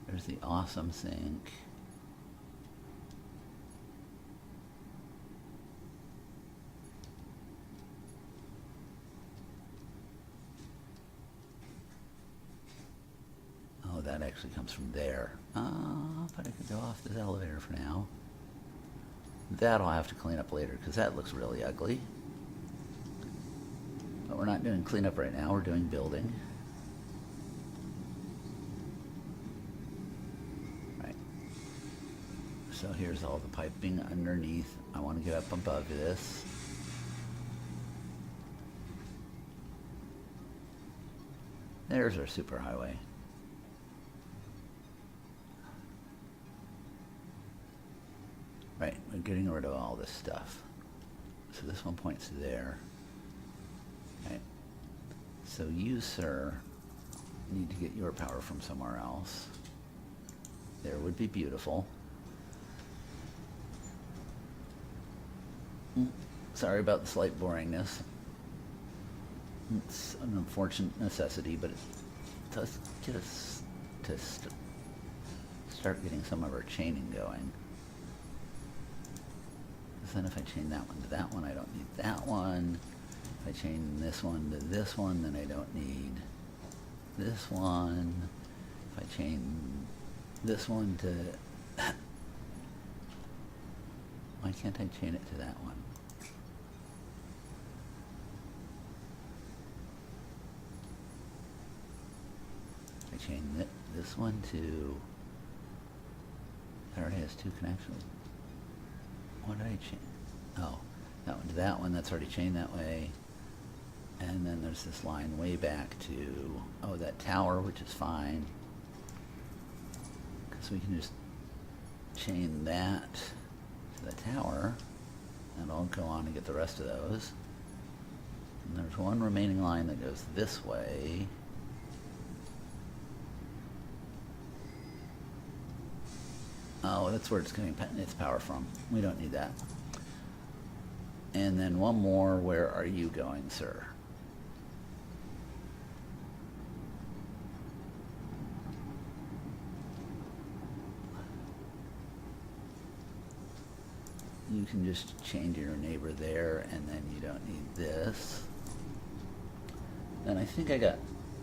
There's the awesome sink. that actually comes from there. But I could go off this elevator for now. That I'll have to clean up later because that looks really ugly. But we're not doing cleanup right now, we're doing building. Right. So here's all the piping underneath. I want to get up above this. There's our superhighway. Right, we're getting rid of all this stuff. So this one points there. Right. So you, sir, need to get your power from somewhere else. There would be beautiful. Sorry about the slight boringness. It's an unfortunate necessity, but it does get us to start getting some of our chaining going. Because then if I chain that one to that one, I don't need that one. If I chain this one to this one, then I don't need this one. If I chain this one to... Why can't I chain it to that one? I chain this one to... It already has two connections. What did I chain? Oh, that one to that one. That's already chained that way. And then there's this line way back to, oh, that tower, which is fine. Because we can just chain that to the tower. And I'll go on and get the rest of those. And there's one remaining line that goes this way. Oh, that's where it's getting its power from. We don't need that. And then one more. Where are you going, sir? You can just change your neighbor there, and then you don't need this. And I think I got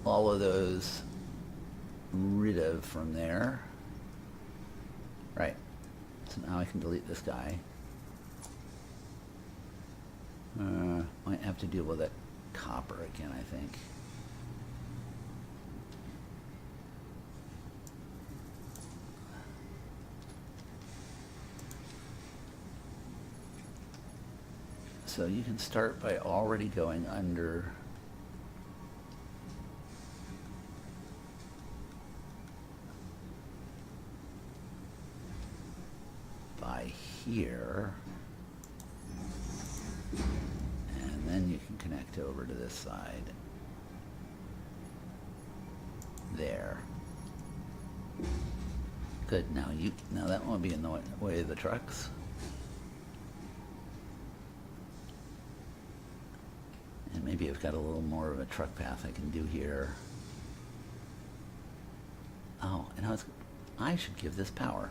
all of those rid of from there. Right. So now I can delete this guy. Might have to deal with that copper again, I think. So you can start by already going under by here, and then you can connect over to this side there. Good. Now that won't be in the way of the trucks. And maybe I've got a little more of a truck path I can do here. Oh, and I should give this power,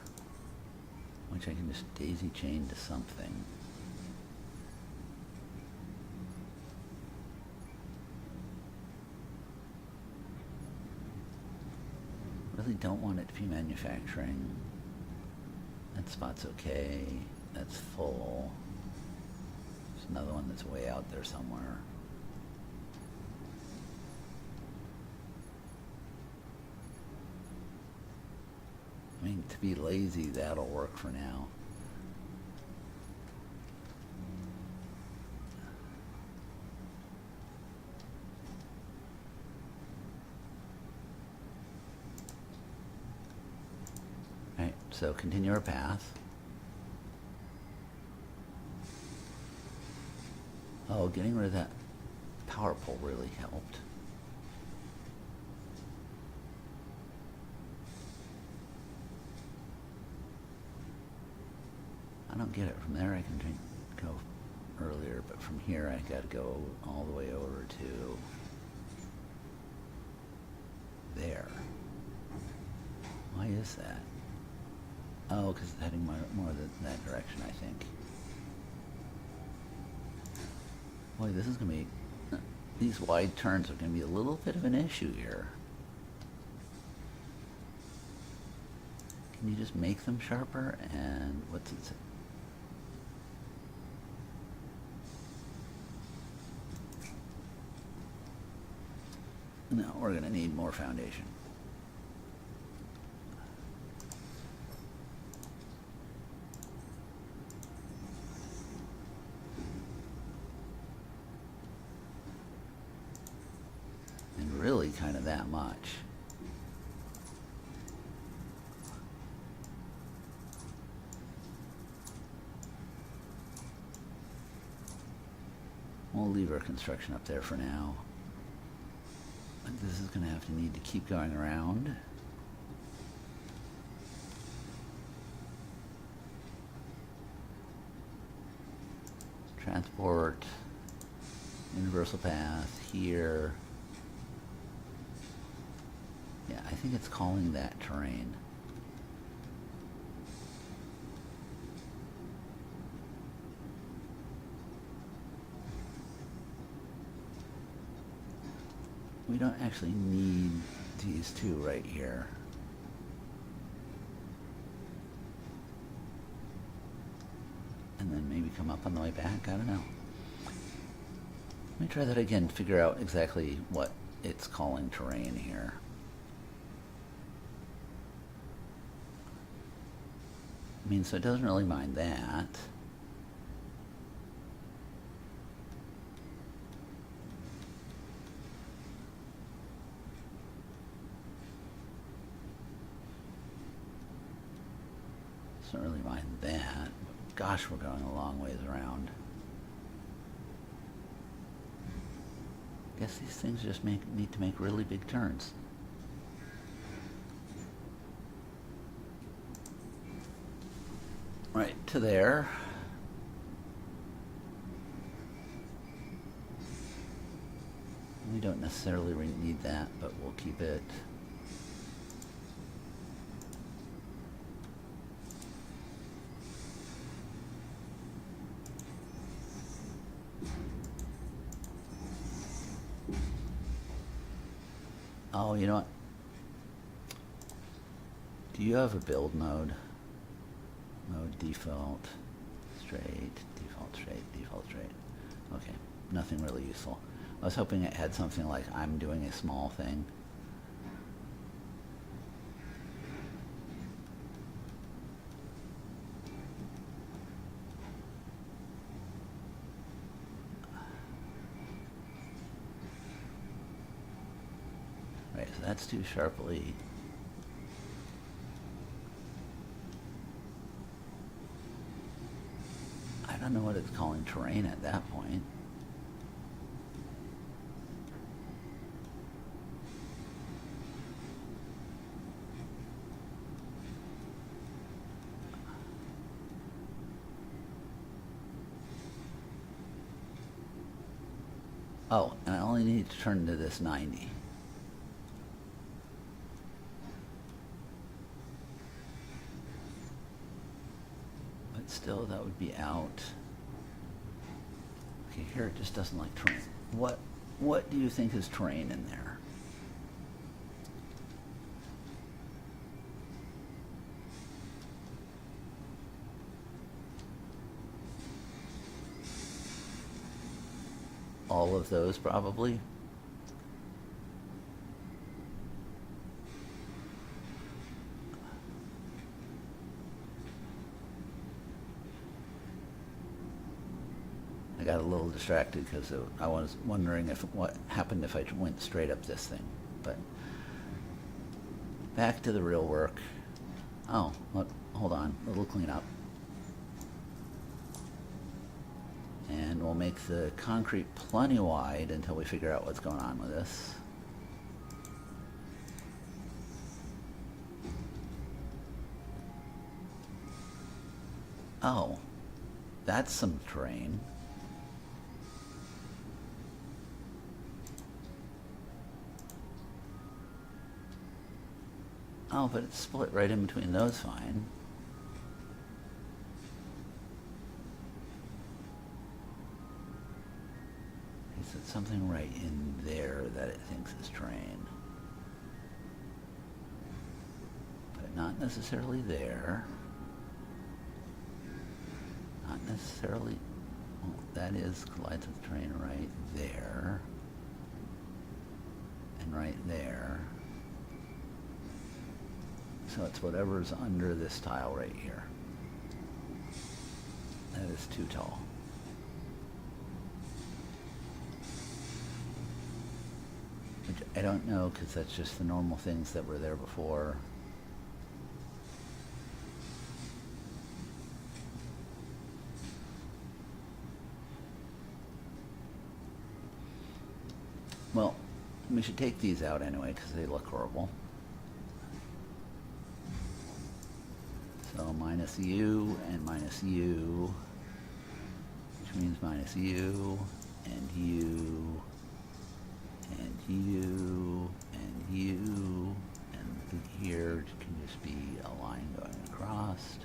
which I can just daisy chain to something. Really don't want it to be manufacturing. That spot's okay. That's full. There's another one that's way out there somewhere. I mean, to be lazy, that'll work for now. Right, so continue our path. Oh, getting rid of that power pole really helped. I don't get it. From there I can go earlier, but from here I gotta go all the way over to there. Why is that? Oh, because it's heading more that direction, I think. Boy, this is gonna be... These wide turns are gonna be a little bit of an issue here. Can you just make them sharper? And what's it say? No, we're going to need more foundation. And really kind of that much. We'll leave our construction up there for now. But this is going to have to need to keep going around. Transport, universal path here. Yeah, I think it's calling that terrain. We don't actually need these two right here. And then maybe come up on the way back, I don't know. Let me try that again, figure out exactly what it's calling terrain here. I mean, so it doesn't really mind that. Doesn't really mind that. Gosh, we're going a long ways around. Guess these things just need to make really big turns. Right to there. We don't necessarily need that, but we'll keep it. Oh, you know what? Do you have a build mode? Mode default, straight, default straight, default straight. Okay, nothing really useful. I was hoping it had something like I'm doing a small thing. Right, so that's too sharply. I don't know what it's calling terrain at that point. Oh, and I only need to turn to this 90. But still, that would be out. Okay, here it just doesn't like terrain. What do you think is terrain in there? All of those, probably. I got a little distracted because I was wondering what happened if I went straight up this thing. But back to the real work. Oh, look, hold on, a little cleanup. And we'll make the concrete plenty wide until we figure out what's going on with this. Oh, that's some terrain. Oh, but it's split right in between those fine. Is it something right in there that it thinks is terrain? But not necessarily there. Not necessarily, well, that is collides with terrain right there. And right there. So it's whatever's under this tile right here. That is too tall. Which I don't know, because that's just the normal things that were there before. Well, we should take these out anyway, because they look horrible. So minus U and minus U, which means minus U and U and U and U, and here can just be a line going across.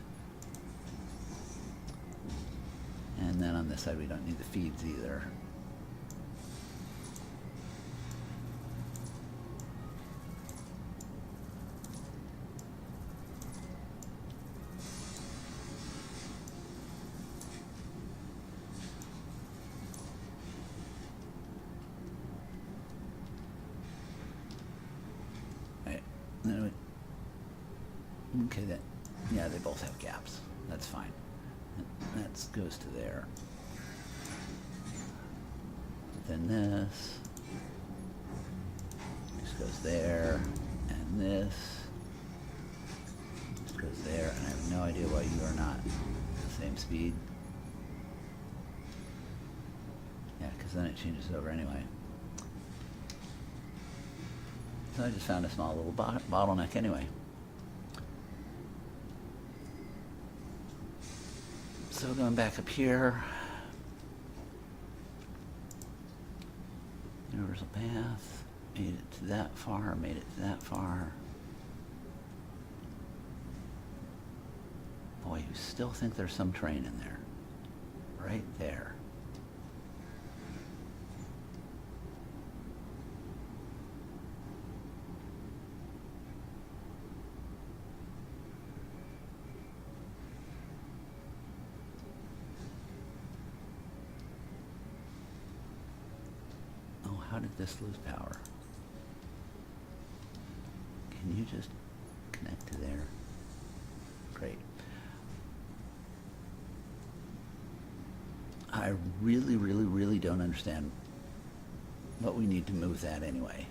And then on this side we don't need the feeds either. Okay, that, yeah, they both have gaps. That's fine. That goes to there. Then this goes there, and this goes there, and I have no idea why you are not the same speed. Yeah, because then it changes over anyway. So I just found a small little bottleneck anyway. So going back up here, universal path, made it to that far, made it to that far. Boy, you still think there's some train in there. Right there. How did this lose power? Can you just connect to there? Great. I really don't understand what we need to move that anyway.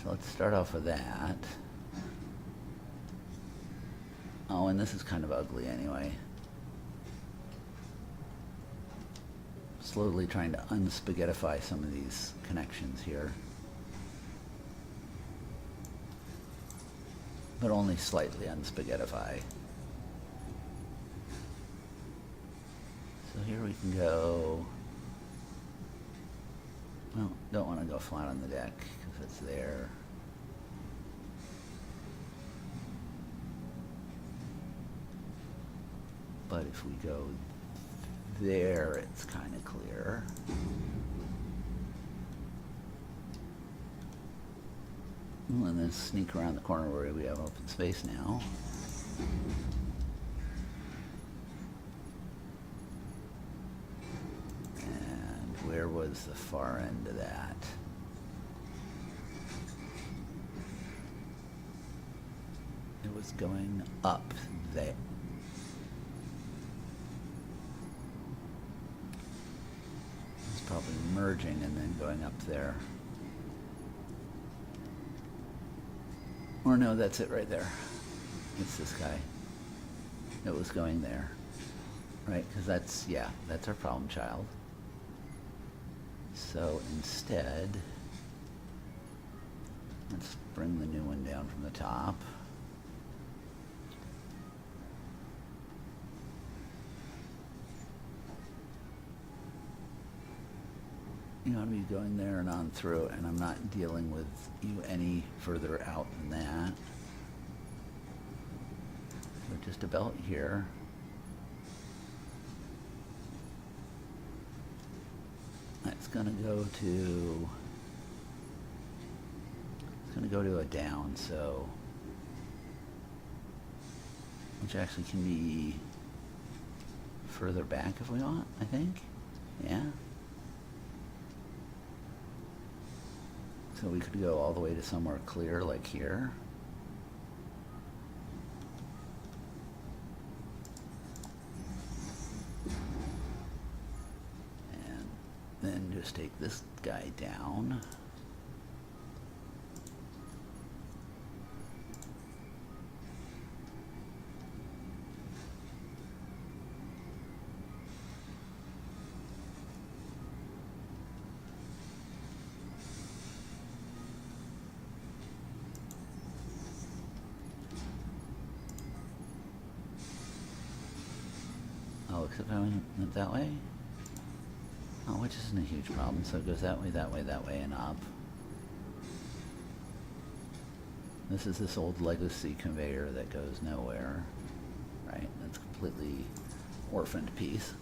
So let's start off with that. Oh, and this is kind of ugly anyway. Slowly trying to unspaghettify some of these connections here. But only slightly unspaghettify. So here we can go. Well, don't want to go flat on the deck because it's there. But if we go there, it's kind of clear. And then sneak around the corner where we have open space now. And where was the far end of that? It was going up there. Probably merging and then going up there. Or no, that's it right there. It's this guy. It was going there. Right? Because that's, yeah, that's our problem child. So instead, let's bring the new one down from the top. You ought to be going there and on through, and I'm not dealing with you any further out than that. So just about here. gonna go to a down, so which actually can be further back if we want, I think. Yeah. So we could go all the way to somewhere clear like here. And then just take this guy down. Oh, except I went that way? Oh, which isn't a huge problem. So it goes that way, that way, that way, and up. This is this old legacy conveyor that goes nowhere. Right? That's a completely orphaned piece.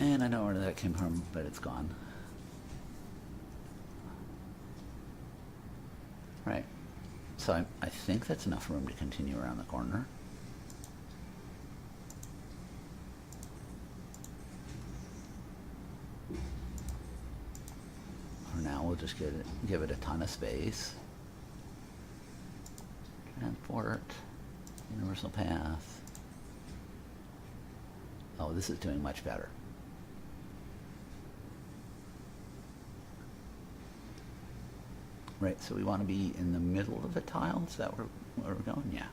And I know where that came from, but it's gone. Right. So I think that's enough room to continue around the corner. For now, we'll just give it a ton of space. Transport, universal path. Oh, this is doing much better. Right, so we want to be in the middle of the tile. Is that where we're going? Yeah.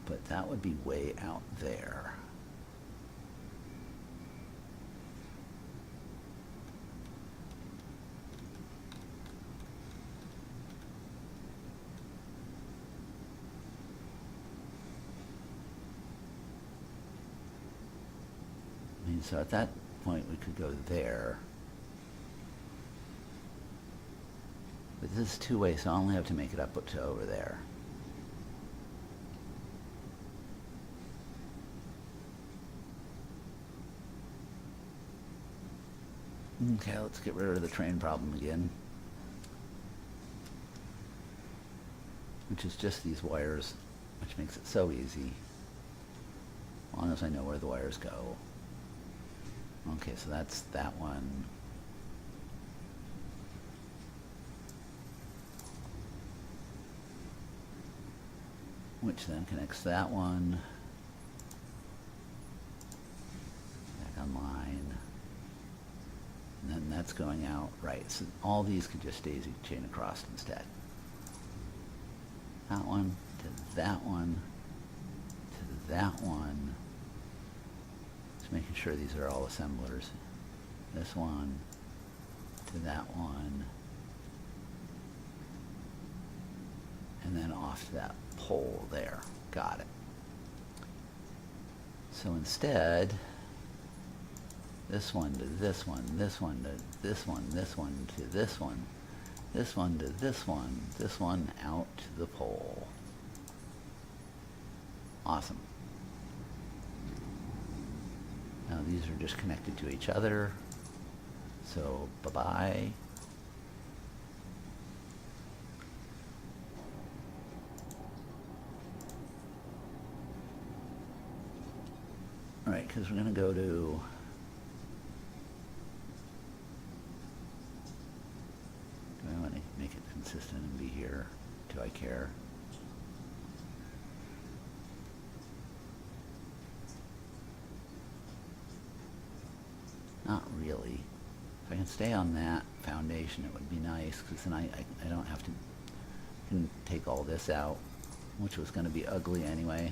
But that would be way out there. I mean, so at that point we could go there. But this is two-way, so I only have to make it up to over there. Okay, let's get rid of the train problem again. Which is just these wires, which makes it so easy. As long as I know where the wires go. Okay, so that's that one. Which then connects that one. Back online. And then that's going out, right. So all these could just daisy chain across instead. That one to that one to that one. Just making sure these are all assemblers. This one to that one. And then off to that pole there. Got it. So instead, this one to this one, this one to this one, this one to this one, this one to this one out to the pole. Awesome. Now these are just connected to each other. So bye-bye. All right, because we're going to go to... Do I want to make it consistent and be here? Do I care? Not really. If I can stay on that foundation, it would be nice, because then I don't have to can take all this out, which was going to be ugly anyway.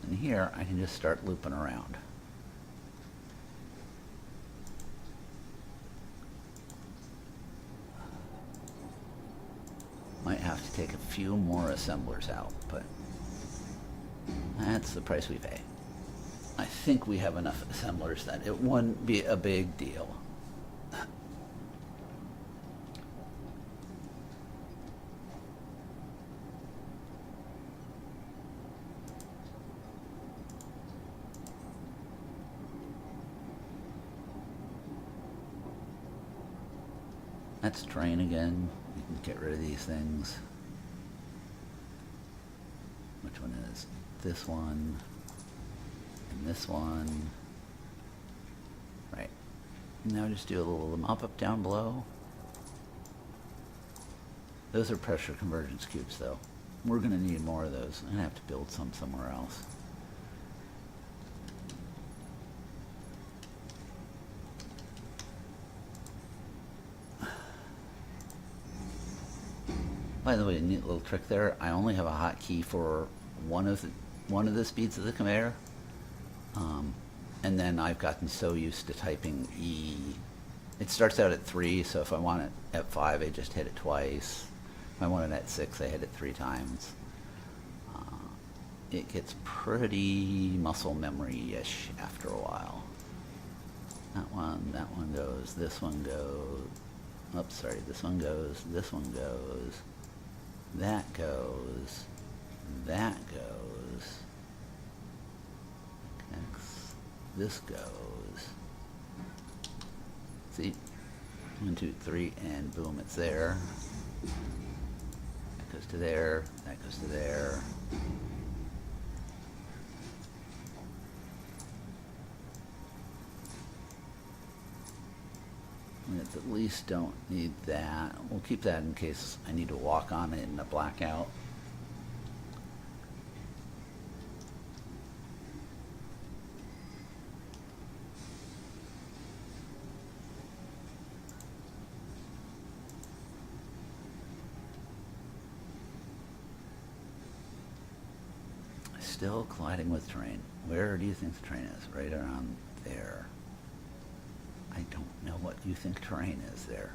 And here, I can just start looping around. Might have to take a few more assemblers out, but That's the price we pay. I think we have enough assemblers that it wouldn't be a big deal. That's terrain again. You can get rid of these things. Which one is this one? And this one. Right. Now just do a little mop up down below. Those are pressure convergence cubes though. We're going to need more of those. I'm going to have to build some somewhere else. By the way, a neat little trick there. I only have a hotkey for one of the speeds of the conveyor, and then I've gotten so used to typing E. It starts out at 3, so if I want it at 5, I just hit it twice. If I want it at 6, I hit it 3 times. It gets pretty muscle memory-ish after a while. That one goes, this one goes. Oops, sorry, this one goes, this one goes. That goes, that goes, connects, this goes. See, 1, 2, 3, and boom, it's there. That goes to there, that goes to there. At least don't need that. We'll keep that in case I need to walk on it in a blackout. Still colliding with terrain. Where do you think the train is? Right around there. I don't know what you think terrain is there.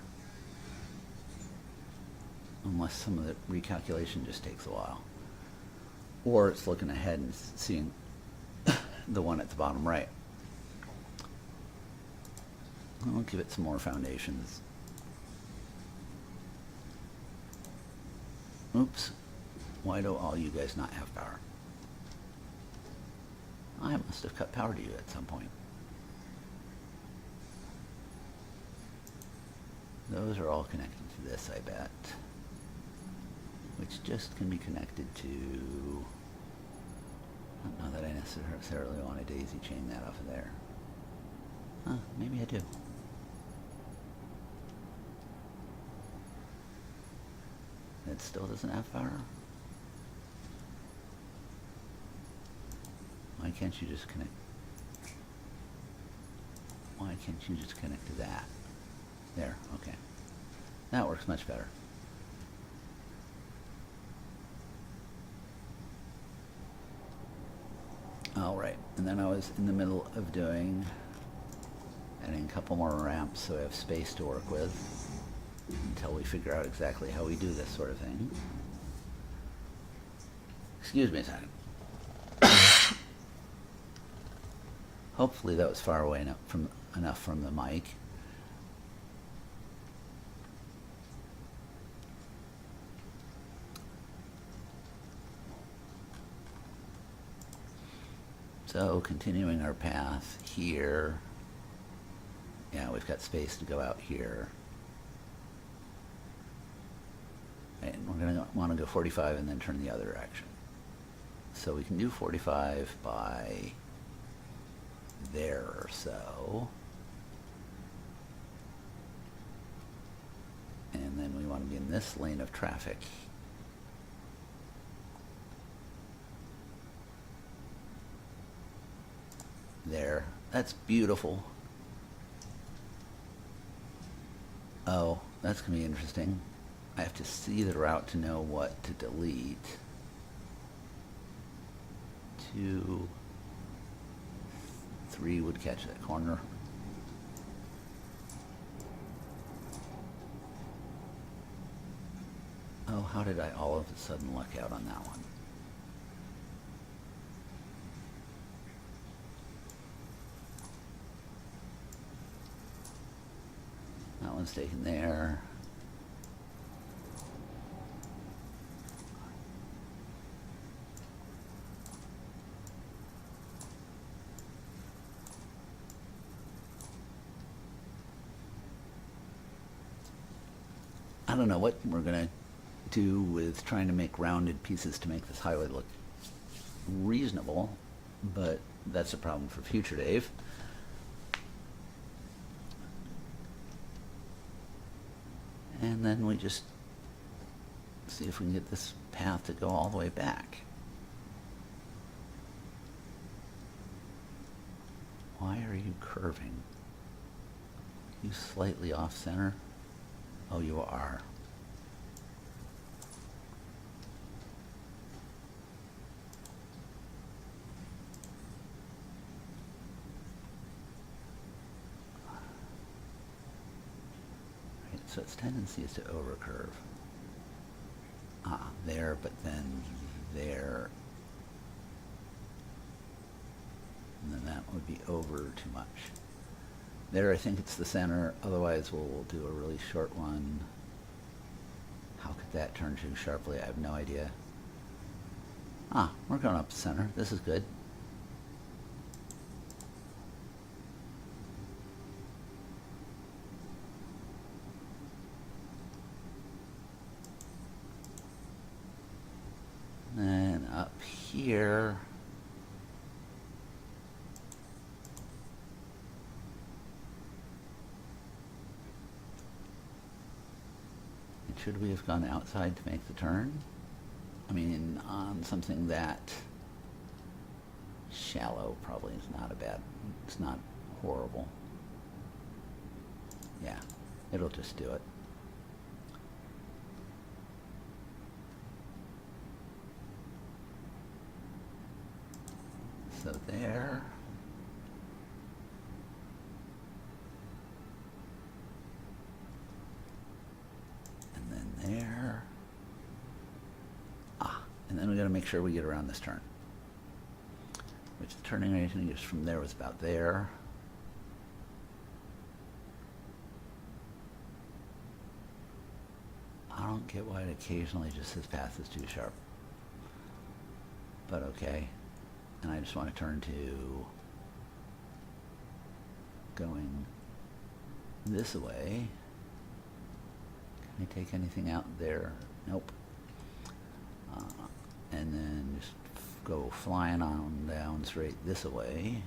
Unless some of the recalculation just takes a while. Or it's looking ahead and seeing the one at the bottom right. I'll give it some more foundations. Oops. Why do all you guys not have power? I must have cut power to you at some point. Those are all connected to this, I bet. Which just can be connected to... I don't know that I necessarily want to daisy chain that off of there. Huh, maybe I do. It still doesn't have power? Why can't you just connect? Why can't you just connect to that? There, okay. That works much better. All right, and then I was in the middle of adding a couple more ramps so I have space to work with until we figure out exactly how we do this sort of thing. Excuse me a second. Hopefully that was far away enough from the mic. So continuing our path here, yeah, we've got space to go out here. Right, and we're going to want to go 45 and then turn the other direction. So we can do 45 by there or so. And then we want to be in this lane of traffic. There. That's beautiful. Oh, that's going to be interesting. I have to see the route to know what to delete. 2, 3 would catch that corner. Oh, how did I all of a sudden luck out on that one? one's taken there. I don't know what we're going to do with trying to make rounded pieces to make this highway look reasonable, but that's a problem for future Dave. And then we just see if we can get this path to go all the way back. Why are you curving? You slightly off center? Oh, you are. Right, so its tendency is to overcurve. There, but then there. And then that would be over too much. There, I think it's the center. Otherwise, we'll do a really short one. How could that turn too sharply? I have no idea. We're going up the center. This is good. And then up here. Should we have gone outside to make the turn? I mean, on something that shallow probably is not a bad, it's not horrible. Yeah, it'll just do it. So there. There. And then we got to make sure we get around this turn. Which the turning radius from there was about there. I don't get why it occasionally just says path is too sharp. But okay. And I just want to turn to going this way. Can I take anything out there? Nope. And then just go flying on down straight this way.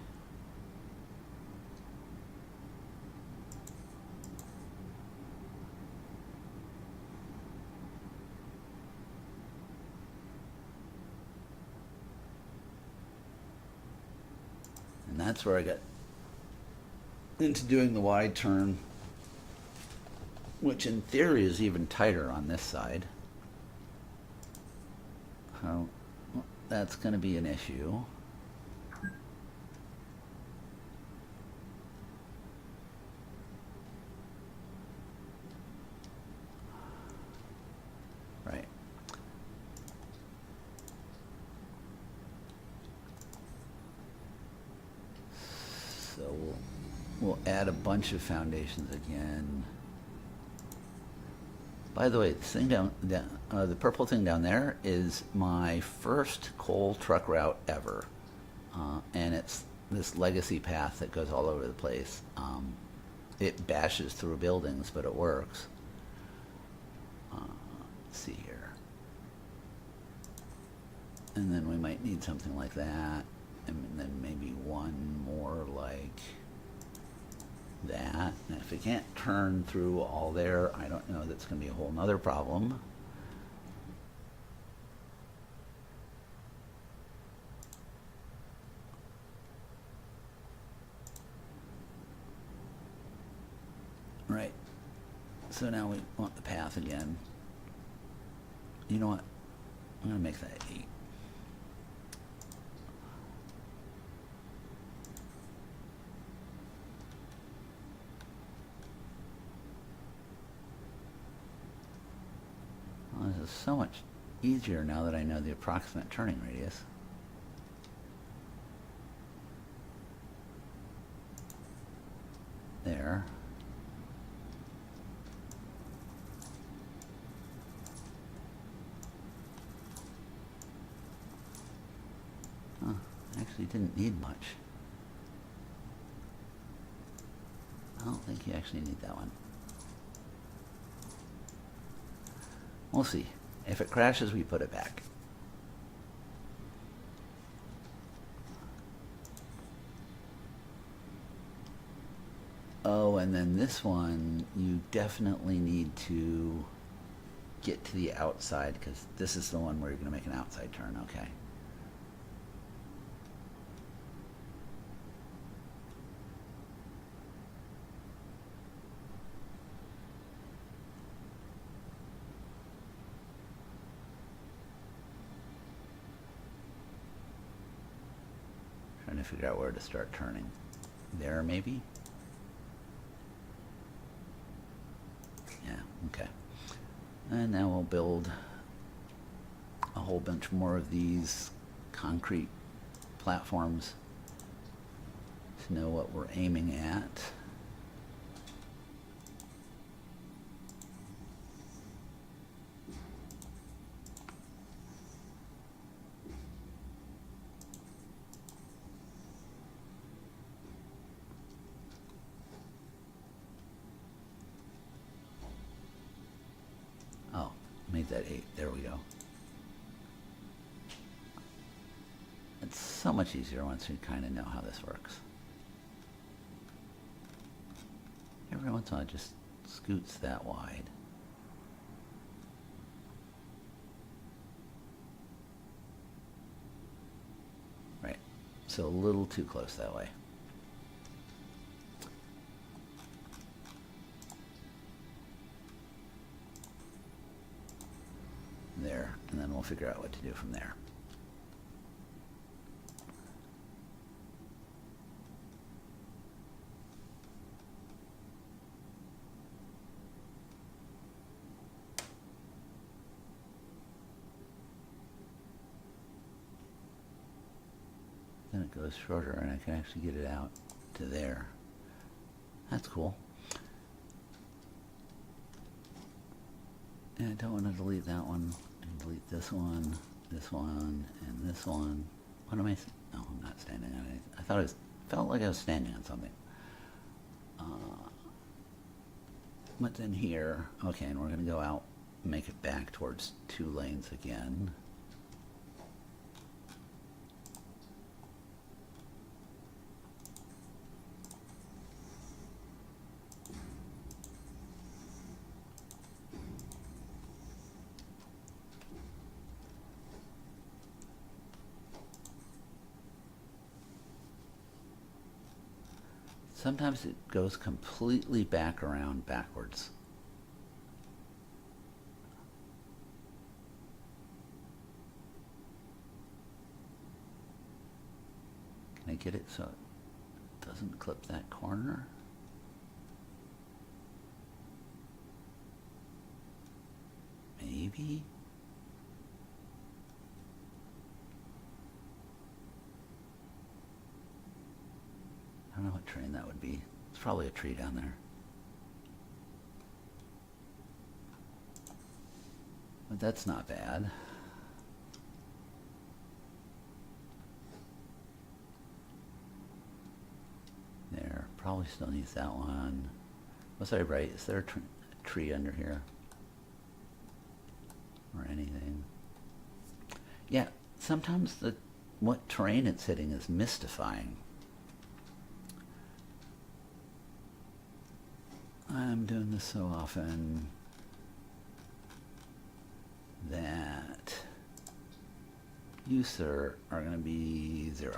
And that's where I got into doing the wide turn, which in theory is even tighter on this side. So that's going to be an issue. Right. So we'll add a bunch of foundations again. By the way, this thing the purple thing down there is my first coal truck route ever, and it's this legacy path that goes all over the place. It bashes through buildings, but it works. Let's see here, and then we might need something like that, and then maybe one more like that. And if it can't turn through all there, I don't know, that's going to be a whole nother problem. Right. So now we want the path again. You know what? I'm going to make that 8. Well, this is so much easier now that I know the approximate turning radius. There. actually didn't need much. I don't think you actually need that one. We'll see. If it crashes, we put it back. Oh, and then this one, you definitely need to get to the outside, because this is the one where you're going to make an outside turn, okay. Trying to figure out where to start turning. There, maybe? Yeah, okay. And now we'll build a whole bunch more of these concrete platforms to know what we're aiming at. Oh, made that 8. There we go. It's so much easier once you kind of know how this works. Every once in a while it just scoots that wide. Right, so a little too close that way. There, and then we'll figure out what to do from there. Then it goes shorter and I can actually get it out to there. That's cool. And I don't want to delete that one. And delete this one, and this one. What am I? No, I'm not standing on anything. I thought felt like I was standing on something. What's in here? Okay, and we're going to go out, make it back towards 2 lanes again. Sometimes it goes completely back around backwards. Can I get it so it doesn't clip that corner? Maybe? I don't know what train that would be. It's probably a tree down there. But that's not bad. There, probably still needs that one. Was I right? Is there a tree under here? Or anything? Yeah, sometimes what terrain it's hitting is mystifying. I'm doing this so often that you, sir, are going to be 0.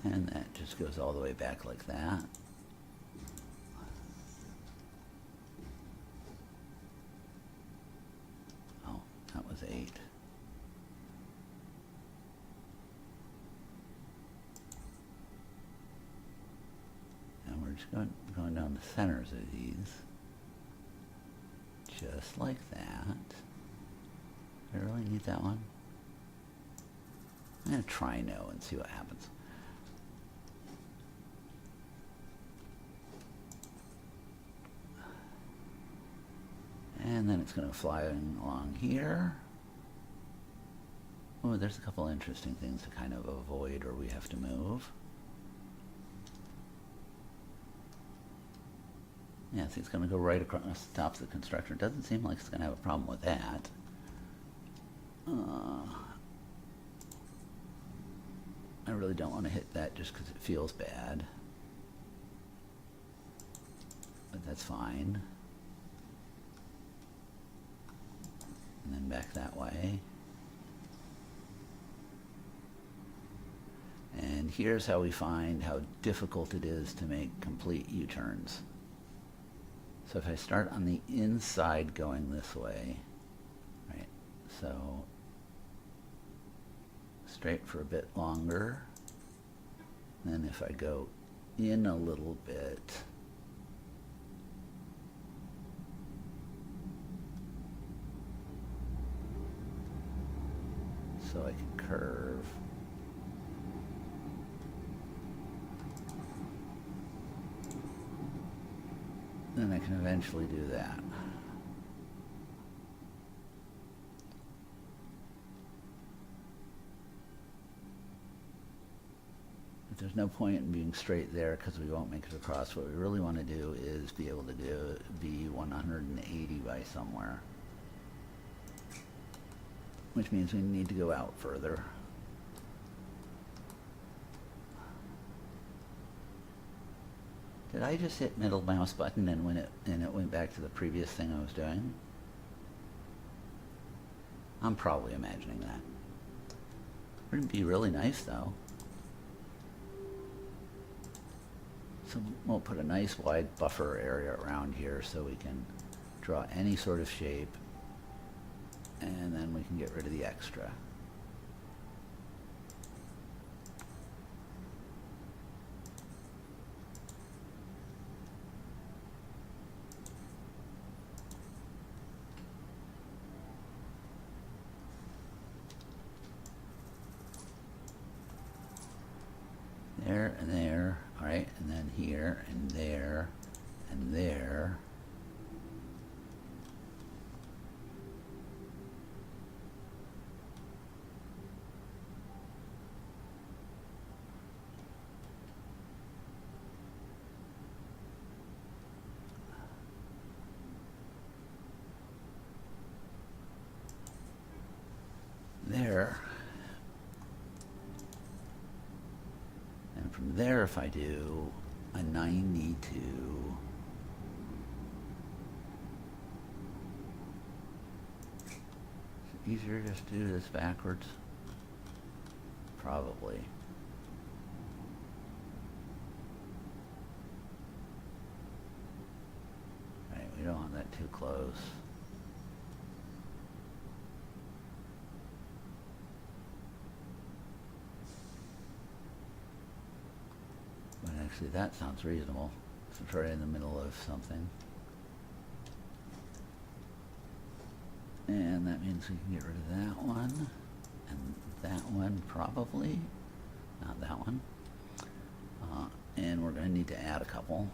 And that just goes all the way back like that. Oh, that was 8. Just going down the centers of these, just like that. Do I really need that one? I'm going to try no and see what happens. And it's going to fly along here. Oh, there's a couple interesting things to kind of avoid or we have to move. Yeah, see, it's going to go right across the top of the constructor. It doesn't seem like it's going to have a problem with that. I really don't want to hit that just because it feels bad. But that's fine. And then back that way. And here's how we find how difficult it is to make complete U-turns. So if I start on the inside going this way, right, so straight for a bit longer, then if I go in a little bit, so I can curve. Then I can eventually do that. But there's no point in being straight there because we won't make it across. What we really want to do is be able to be 180 by somewhere. Which means we need to go out further. Did I just hit middle mouse button and it went back to the previous thing I was doing? I'm probably imagining that. Wouldn't it be really nice though? So we'll put a nice wide buffer area around here so we can draw any sort of shape, and then we can get rid of the extra. There and there, all right, and then here and there and there. There. And from there, if I do a 92, is it easier just to do this backwards? Probably. Right, we don't want that too close. But actually that sounds reasonable. So it's right in the middle of something. And that means we can get rid of that one. And that one probably. Not that one. And we're going to need to add a couple.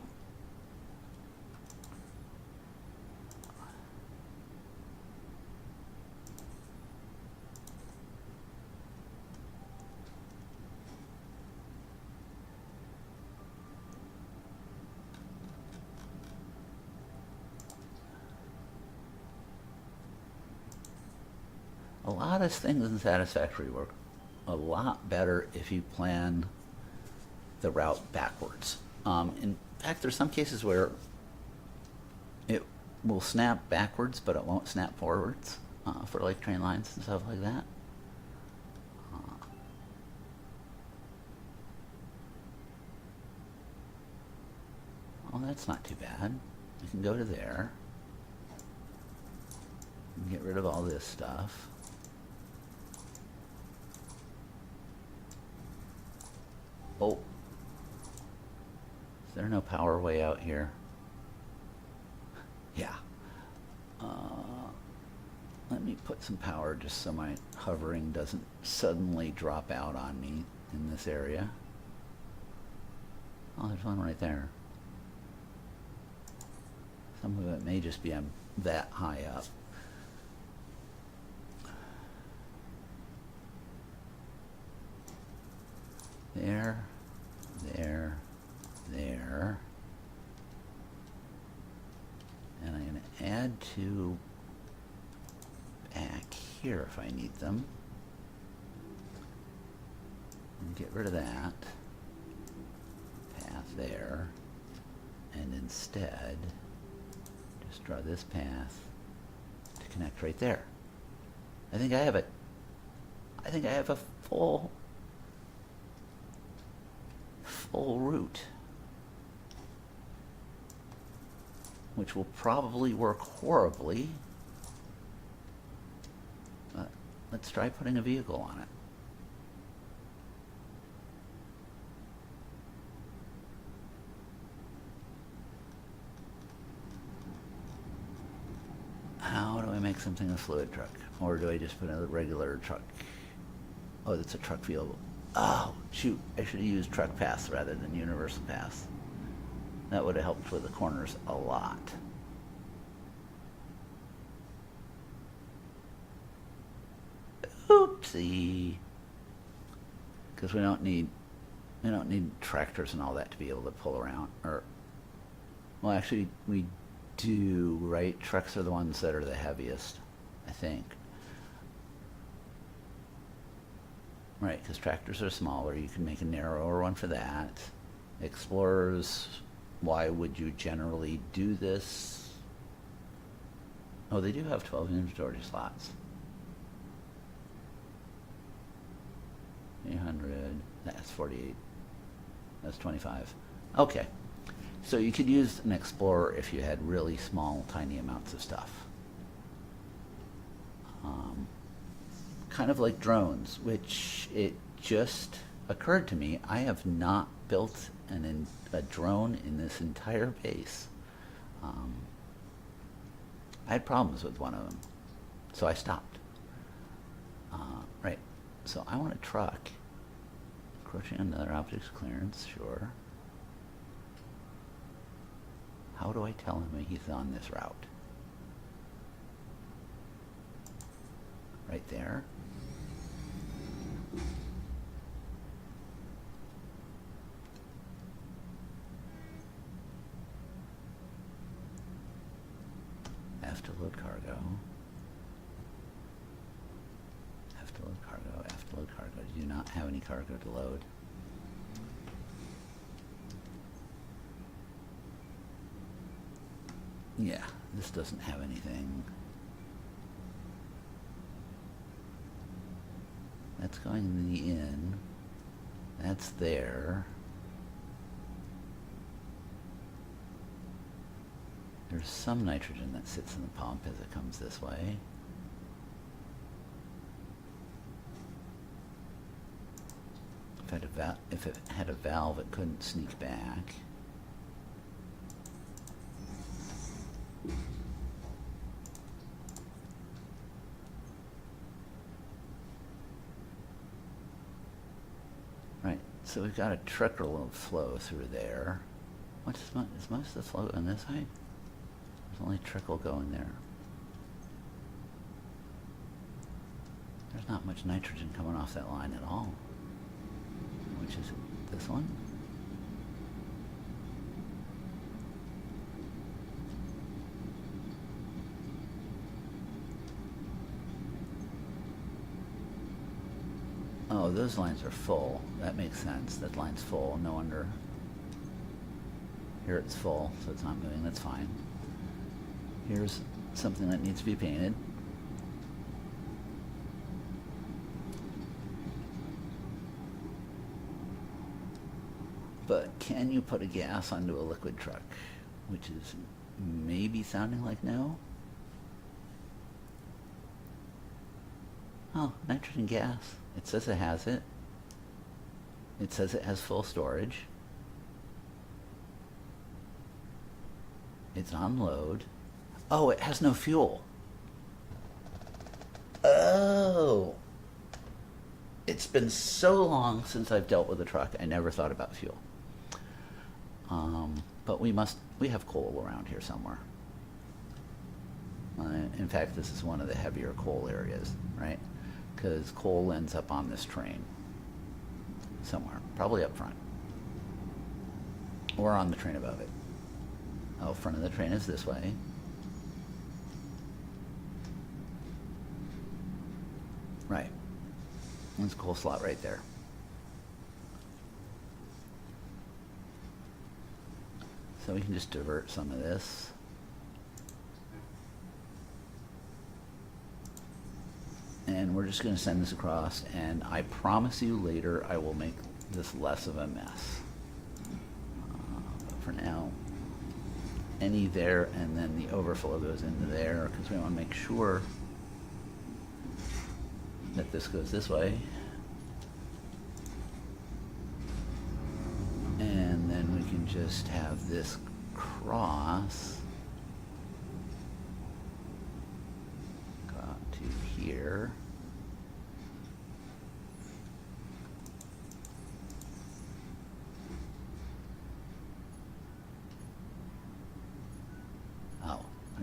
A lot of things in Satisfactory work a lot better if you plan the route backwards. In fact, there's some cases where it will snap backwards, but it won't snap forwards for like train lines and stuff like that. Well, that's not too bad. We can go to there and get rid of all this stuff. Oh, is there no power way out here? Yeah. Let me put some power just so my hovering doesn't suddenly drop out on me in this area. Oh, there's one right there. Some of it may just be that high up. there, there, there. And I'm going to add two back here if I need them. And get rid of that path there. And instead, just draw this path to connect right there. I think I have it. I think I have a full route, which will probably work horribly, but let's try putting a vehicle on it. How do I make something a fluid truck? Or do I just put a regular truck? Oh, that's a truck vehicle. Oh, shoot. I should have used truck paths rather than universal paths. That would have helped with the corners a lot. Oopsie. Because we don't need tractors and all that to be able to pull around. Or, well, actually, we do, right? Trucks are the ones that are the heaviest, I think. Right, because tractors are smaller. You can make a narrower one for that. Explorers, why would you generally do this? Oh, they do have 12 inventory slots. 800, that's 48. That's 25. Okay. So you could use an Explorer if you had really small, tiny amounts of stuff. Kind of like drones, which it just occurred to me, I have not built a drone in this entire base. I had problems with one of them, so I stopped. Right, so I want a truck. Encroaching on other objects clearance, sure. How do I tell him he's on this route? Right there. Have to load cargo. Have to load cargo. Have to load cargo. Do not have any cargo to load. Yeah, this doesn't have anything. That's going in the inn. That's there. There's some nitrogen that sits in the pump as it comes this way. If it had a valve, it couldn't sneak back. Right, so we've got a trickle of flow through there. Is most of the flow on this side? There's only trickle going there. There's not much nitrogen coming off that line at all. Which is this one? Oh, those lines are full. That makes sense. That line's full. No wonder. Here it's full, so it's not moving. That's fine. Here's something that needs to be painted. But can you put a gas onto a liquid truck? Which is maybe sounding like no. Oh, nitrogen gas. It says it has it. It says it has full storage. It's on load. Oh, it has no fuel. Oh. It's been so long since I've dealt with a truck, I never thought about fuel. But we have coal around here somewhere. In fact, this is one of the heavier coal areas, right? Because coal ends up on this train somewhere. probably up front. Or on the train above it. Oh, front of the train is this way. Right. That's a cool slot right there. So we can just divert some of this. And we're just going to send this across, and I promise you later I will make this less of a mess. But for now, any there, and then the overflow goes into there, because we want to make sure that this goes this way. And then we can just have this cross go out to here. Oh,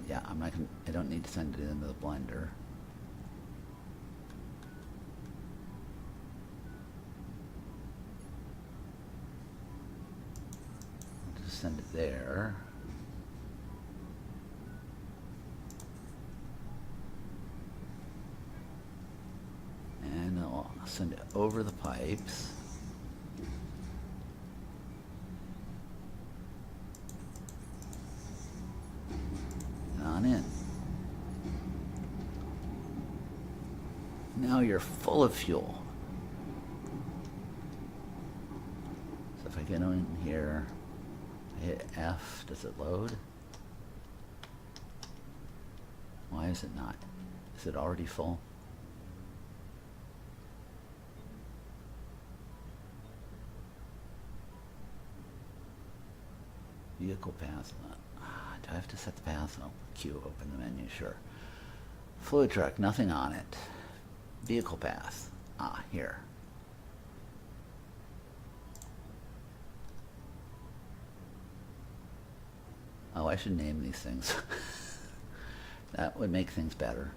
yeah, I'm not gonna, I don't need to send it into the blender. Send it there. And I'll send it over the pipes. And on in. Now you're full of fuel. So if I get in here, hit F, does it load? Why is it not? Is it already full? Vehicle path. Do I have to set the path? No. Q, open the menu, sure. Fluid truck, nothing on it. Vehicle path. Ah, here. Oh, I should name these things. That would make things better.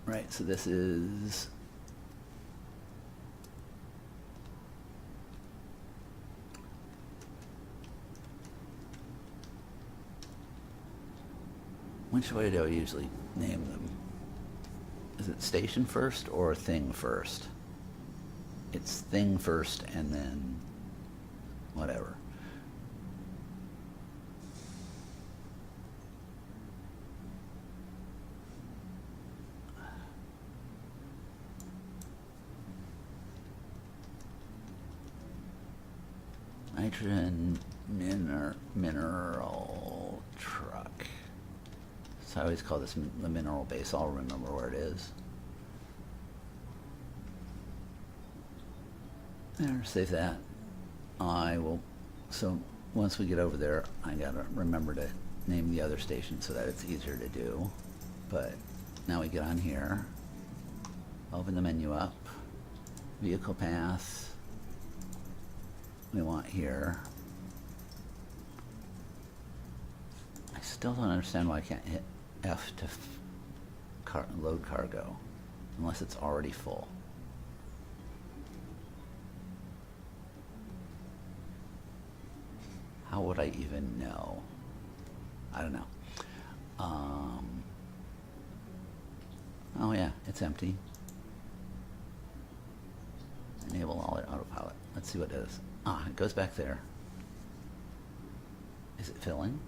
Right, so this is which way do I usually name them? Is it station first or thing first? It's thing first and then whatever. Nitrogen mineral truck. So I always call this the mineral base. I'll remember where it is. There, save that. I will, so once we get over there, I gotta remember to name the other station so that it's easier to do. But now we get on here, open the menu up, vehicle path, we want here. I still don't understand why I can't hit F to load cargo, unless it's already full. How would I even know? I don't know. Oh yeah, it's empty. Enable all autopilot. Let's see what it is. Ah, it goes back there. Is it filling?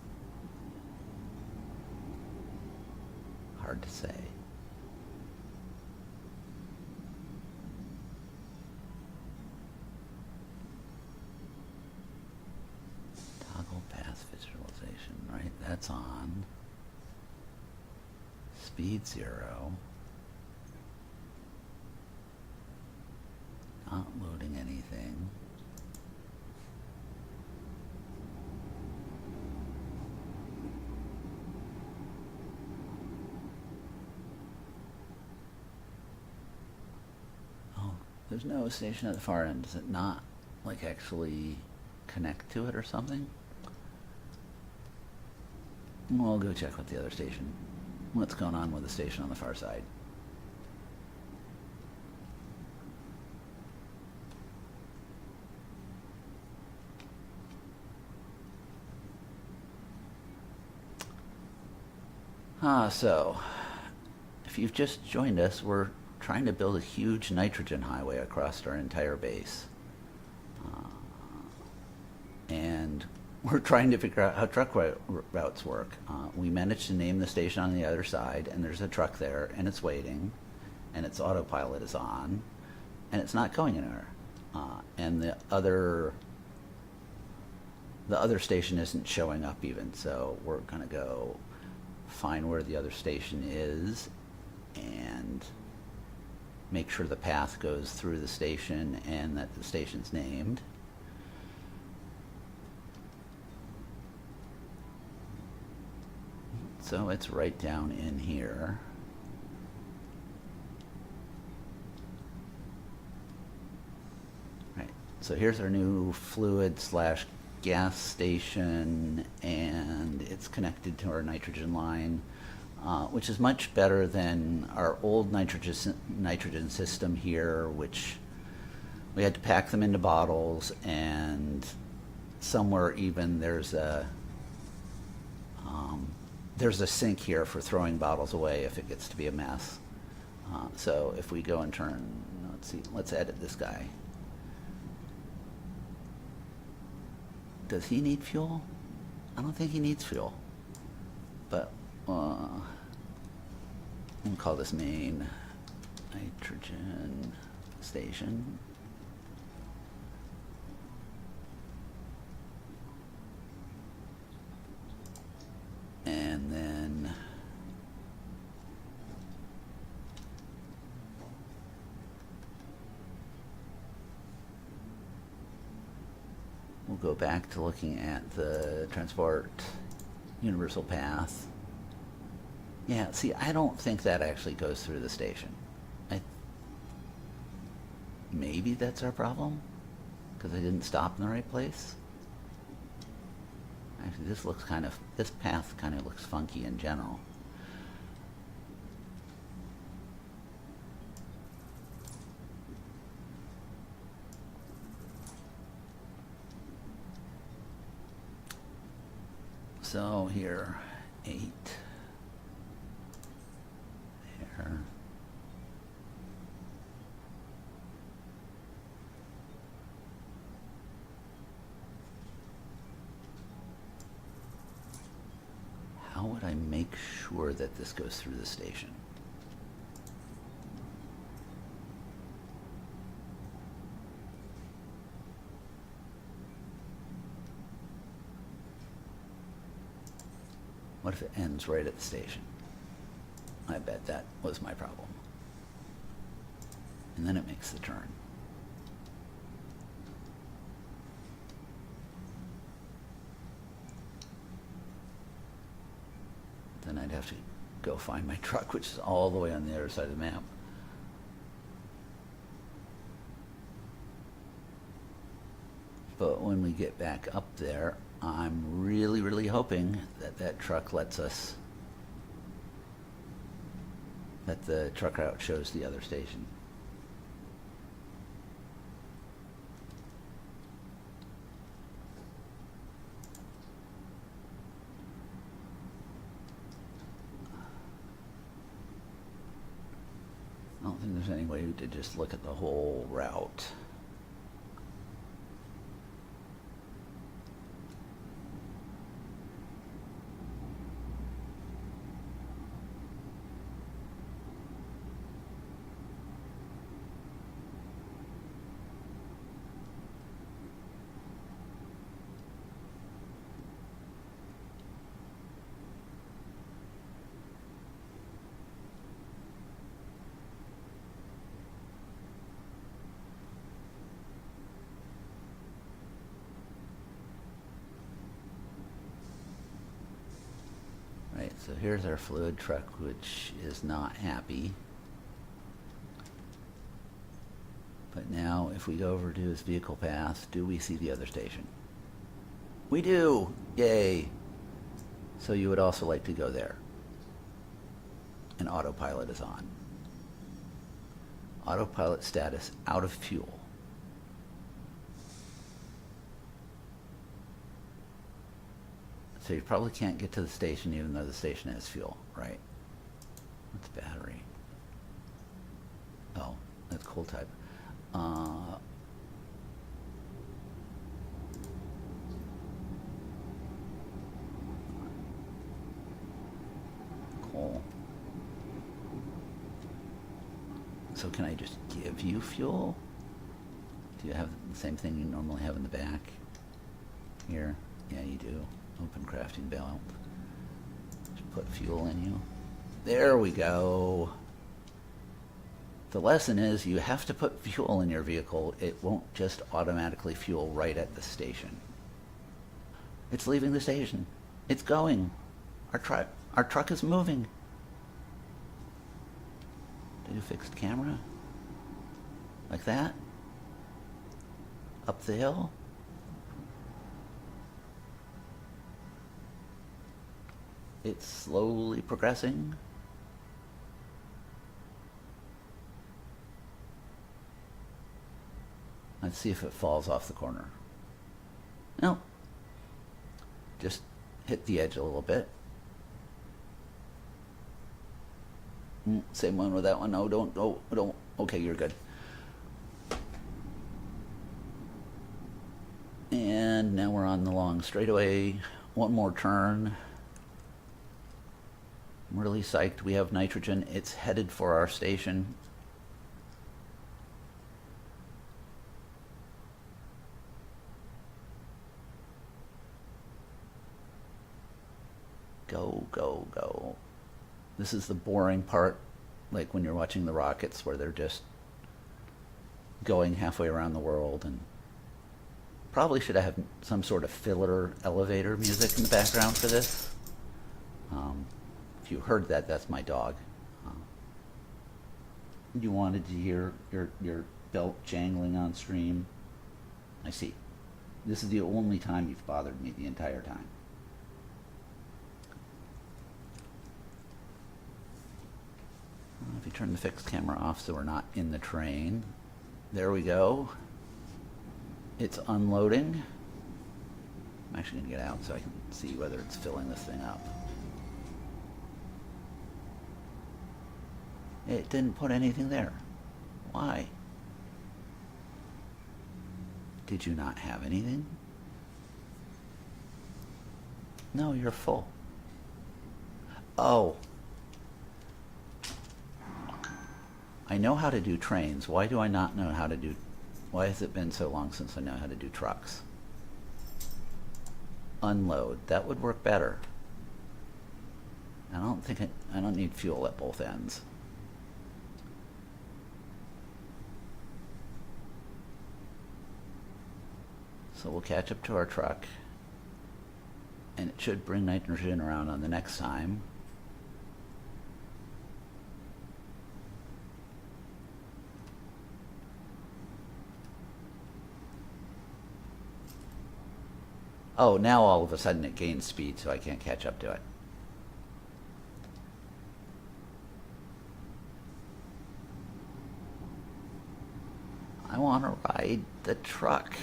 Hard to say. Toggle path visualization, right? That's on. Speed 0. Not loading anything. Oh, there's no station at the far end. Does it not, like, actually connect to it or something? We'll go check with the other station. What's going on with the station on the far side? So, if you've just joined us, we're trying to build a huge nitrogen highway across our entire base. And we're trying to figure out how truck routes work. We managed to name the station on the other side, and there's a truck there, and it's waiting, and its autopilot is on, and it's not going anywhere. And the other station isn't showing up even, so we're gonna go find where the other station is and make sure the path goes through the station and that the station's named. So it's right down in here. Right, so here's our new fluid slash gas station, and it's connected to our nitrogen line, which is much better than our old nitrogen system here, which we had to pack them into bottles, and somewhere even there's a sink here for throwing bottles away if it gets to be a mess. So if we go and turn, let's edit this guy. Does he need fuel? I don't think he needs fuel. But we'll call this main nitrogen station. And then we'll go back to looking at the transport universal path. Yeah, see, I don't think that actually goes through the station. Maybe that's our problem, because I didn't stop in the right place. Actually, this path kind of looks funky in general. So here, 8. There. How would I make sure that this goes through the station? What if it ends right at the station? I bet that was my problem. And then it makes the turn. Then I'd have to go find my truck, which is all the way on the other side of the map. But when we get back up there, I'm really, really hoping that that truck lets us, that the truck route shows the other station. I don't think there's any way to just look at the whole route. Right, so here's our fluid truck, which is not happy. But now, if we go over to this vehicle path, do we see the other station? We do! Yay! So you would also like to go there. And autopilot is on. Autopilot status out of fuel. So you probably can't get to the station even though the station has fuel, right? What's battery? Oh, that's cool type. Cool. So can I just give you fuel? Do you have the same thing you normally have in the back? Here? Yeah, you do. Open crafting belt. Just put fuel in you. There we go. The lesson is you have to put fuel in your vehicle. It won't just automatically fuel right at the station. It's leaving the station. It's going. Our truck is moving. Did you fixed camera? Like that? Up the hill? It's slowly progressing. Let's see if it falls off the corner. No. Just hit the edge a little bit. Same one with that one. No, don't. Okay, you're good. And now we're on the long straightaway. One more turn. I'm really psyched. We have nitrogen. It's headed for our station. Go, go, go. This is the boring part, like when you're watching the rockets where they're just going halfway around the world. And probably should have some sort of filler elevator music in the background for this. If you heard that, that's my dog. You wanted to hear your belt jangling on stream? I see. This is the only time you've bothered me the entire time. If you turn the fixed camera off so we're not in the train. There we go. It's unloading. I'm actually going to get out so I can see whether it's filling this thing up. It didn't put anything there. Why? Did you not have anything? No, you're full. Oh. I know how to do trains. Why do I not know how to do... Why has it been so long since I know how to do trucks? Unload. That would work better. I don't need fuel at both ends. So we'll catch up to our truck. And it should bring nitrogen around on the next time. Oh, now all of a sudden it gains speed, so I can't catch up to it. I want to ride the truck.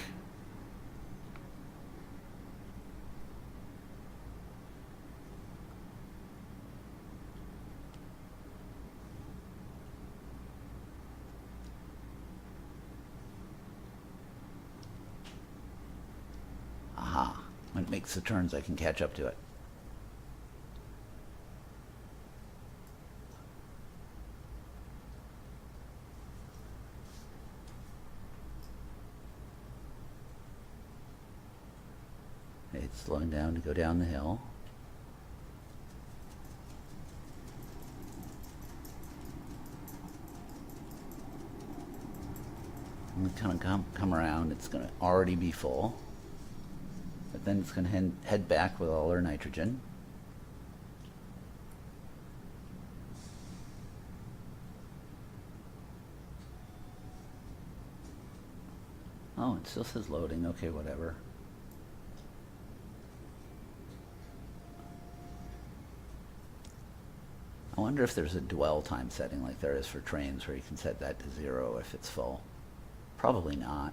Aha. When it makes the turns, I can catch up to it. It's slowing down to go down the hill. And we kind of come around, it's going to already be full. But then it's going to head back with all our nitrogen. Oh, it still says loading. Okay, whatever. I wonder if there's a dwell time setting like there is for trains where you can set that to 0 if it's full. Probably not.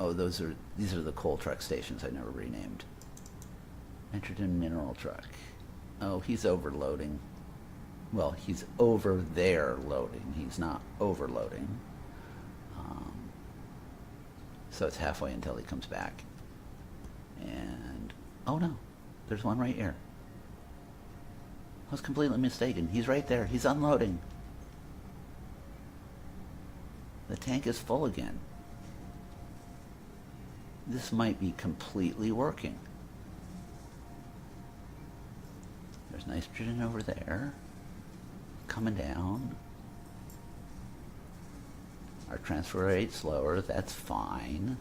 Oh, these are the coal truck stations I never renamed. Nitrogen mineral truck. Oh, he's overloading. Well, he's over there loading. He's not overloading. So it's halfway until he comes back. And, oh no, there's one right here. I was completely mistaken. He's right there. He's unloading. The tank is full again. This might be completely working. There's nitrogen over there. Coming down. Our transfer rate's lower. That's fine.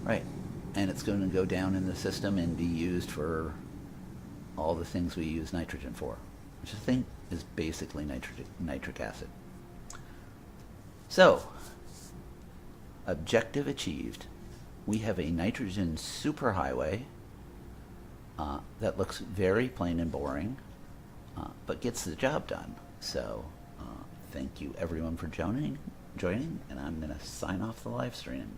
Right. And it's going to go down in the system and be used for all the things we use nitrogen for, which I think is basically nitric acid. So, objective achieved. We have a nitrogen superhighway that looks very plain and boring, but gets the job done. So, thank you everyone for joining, and I'm going to sign off the live stream.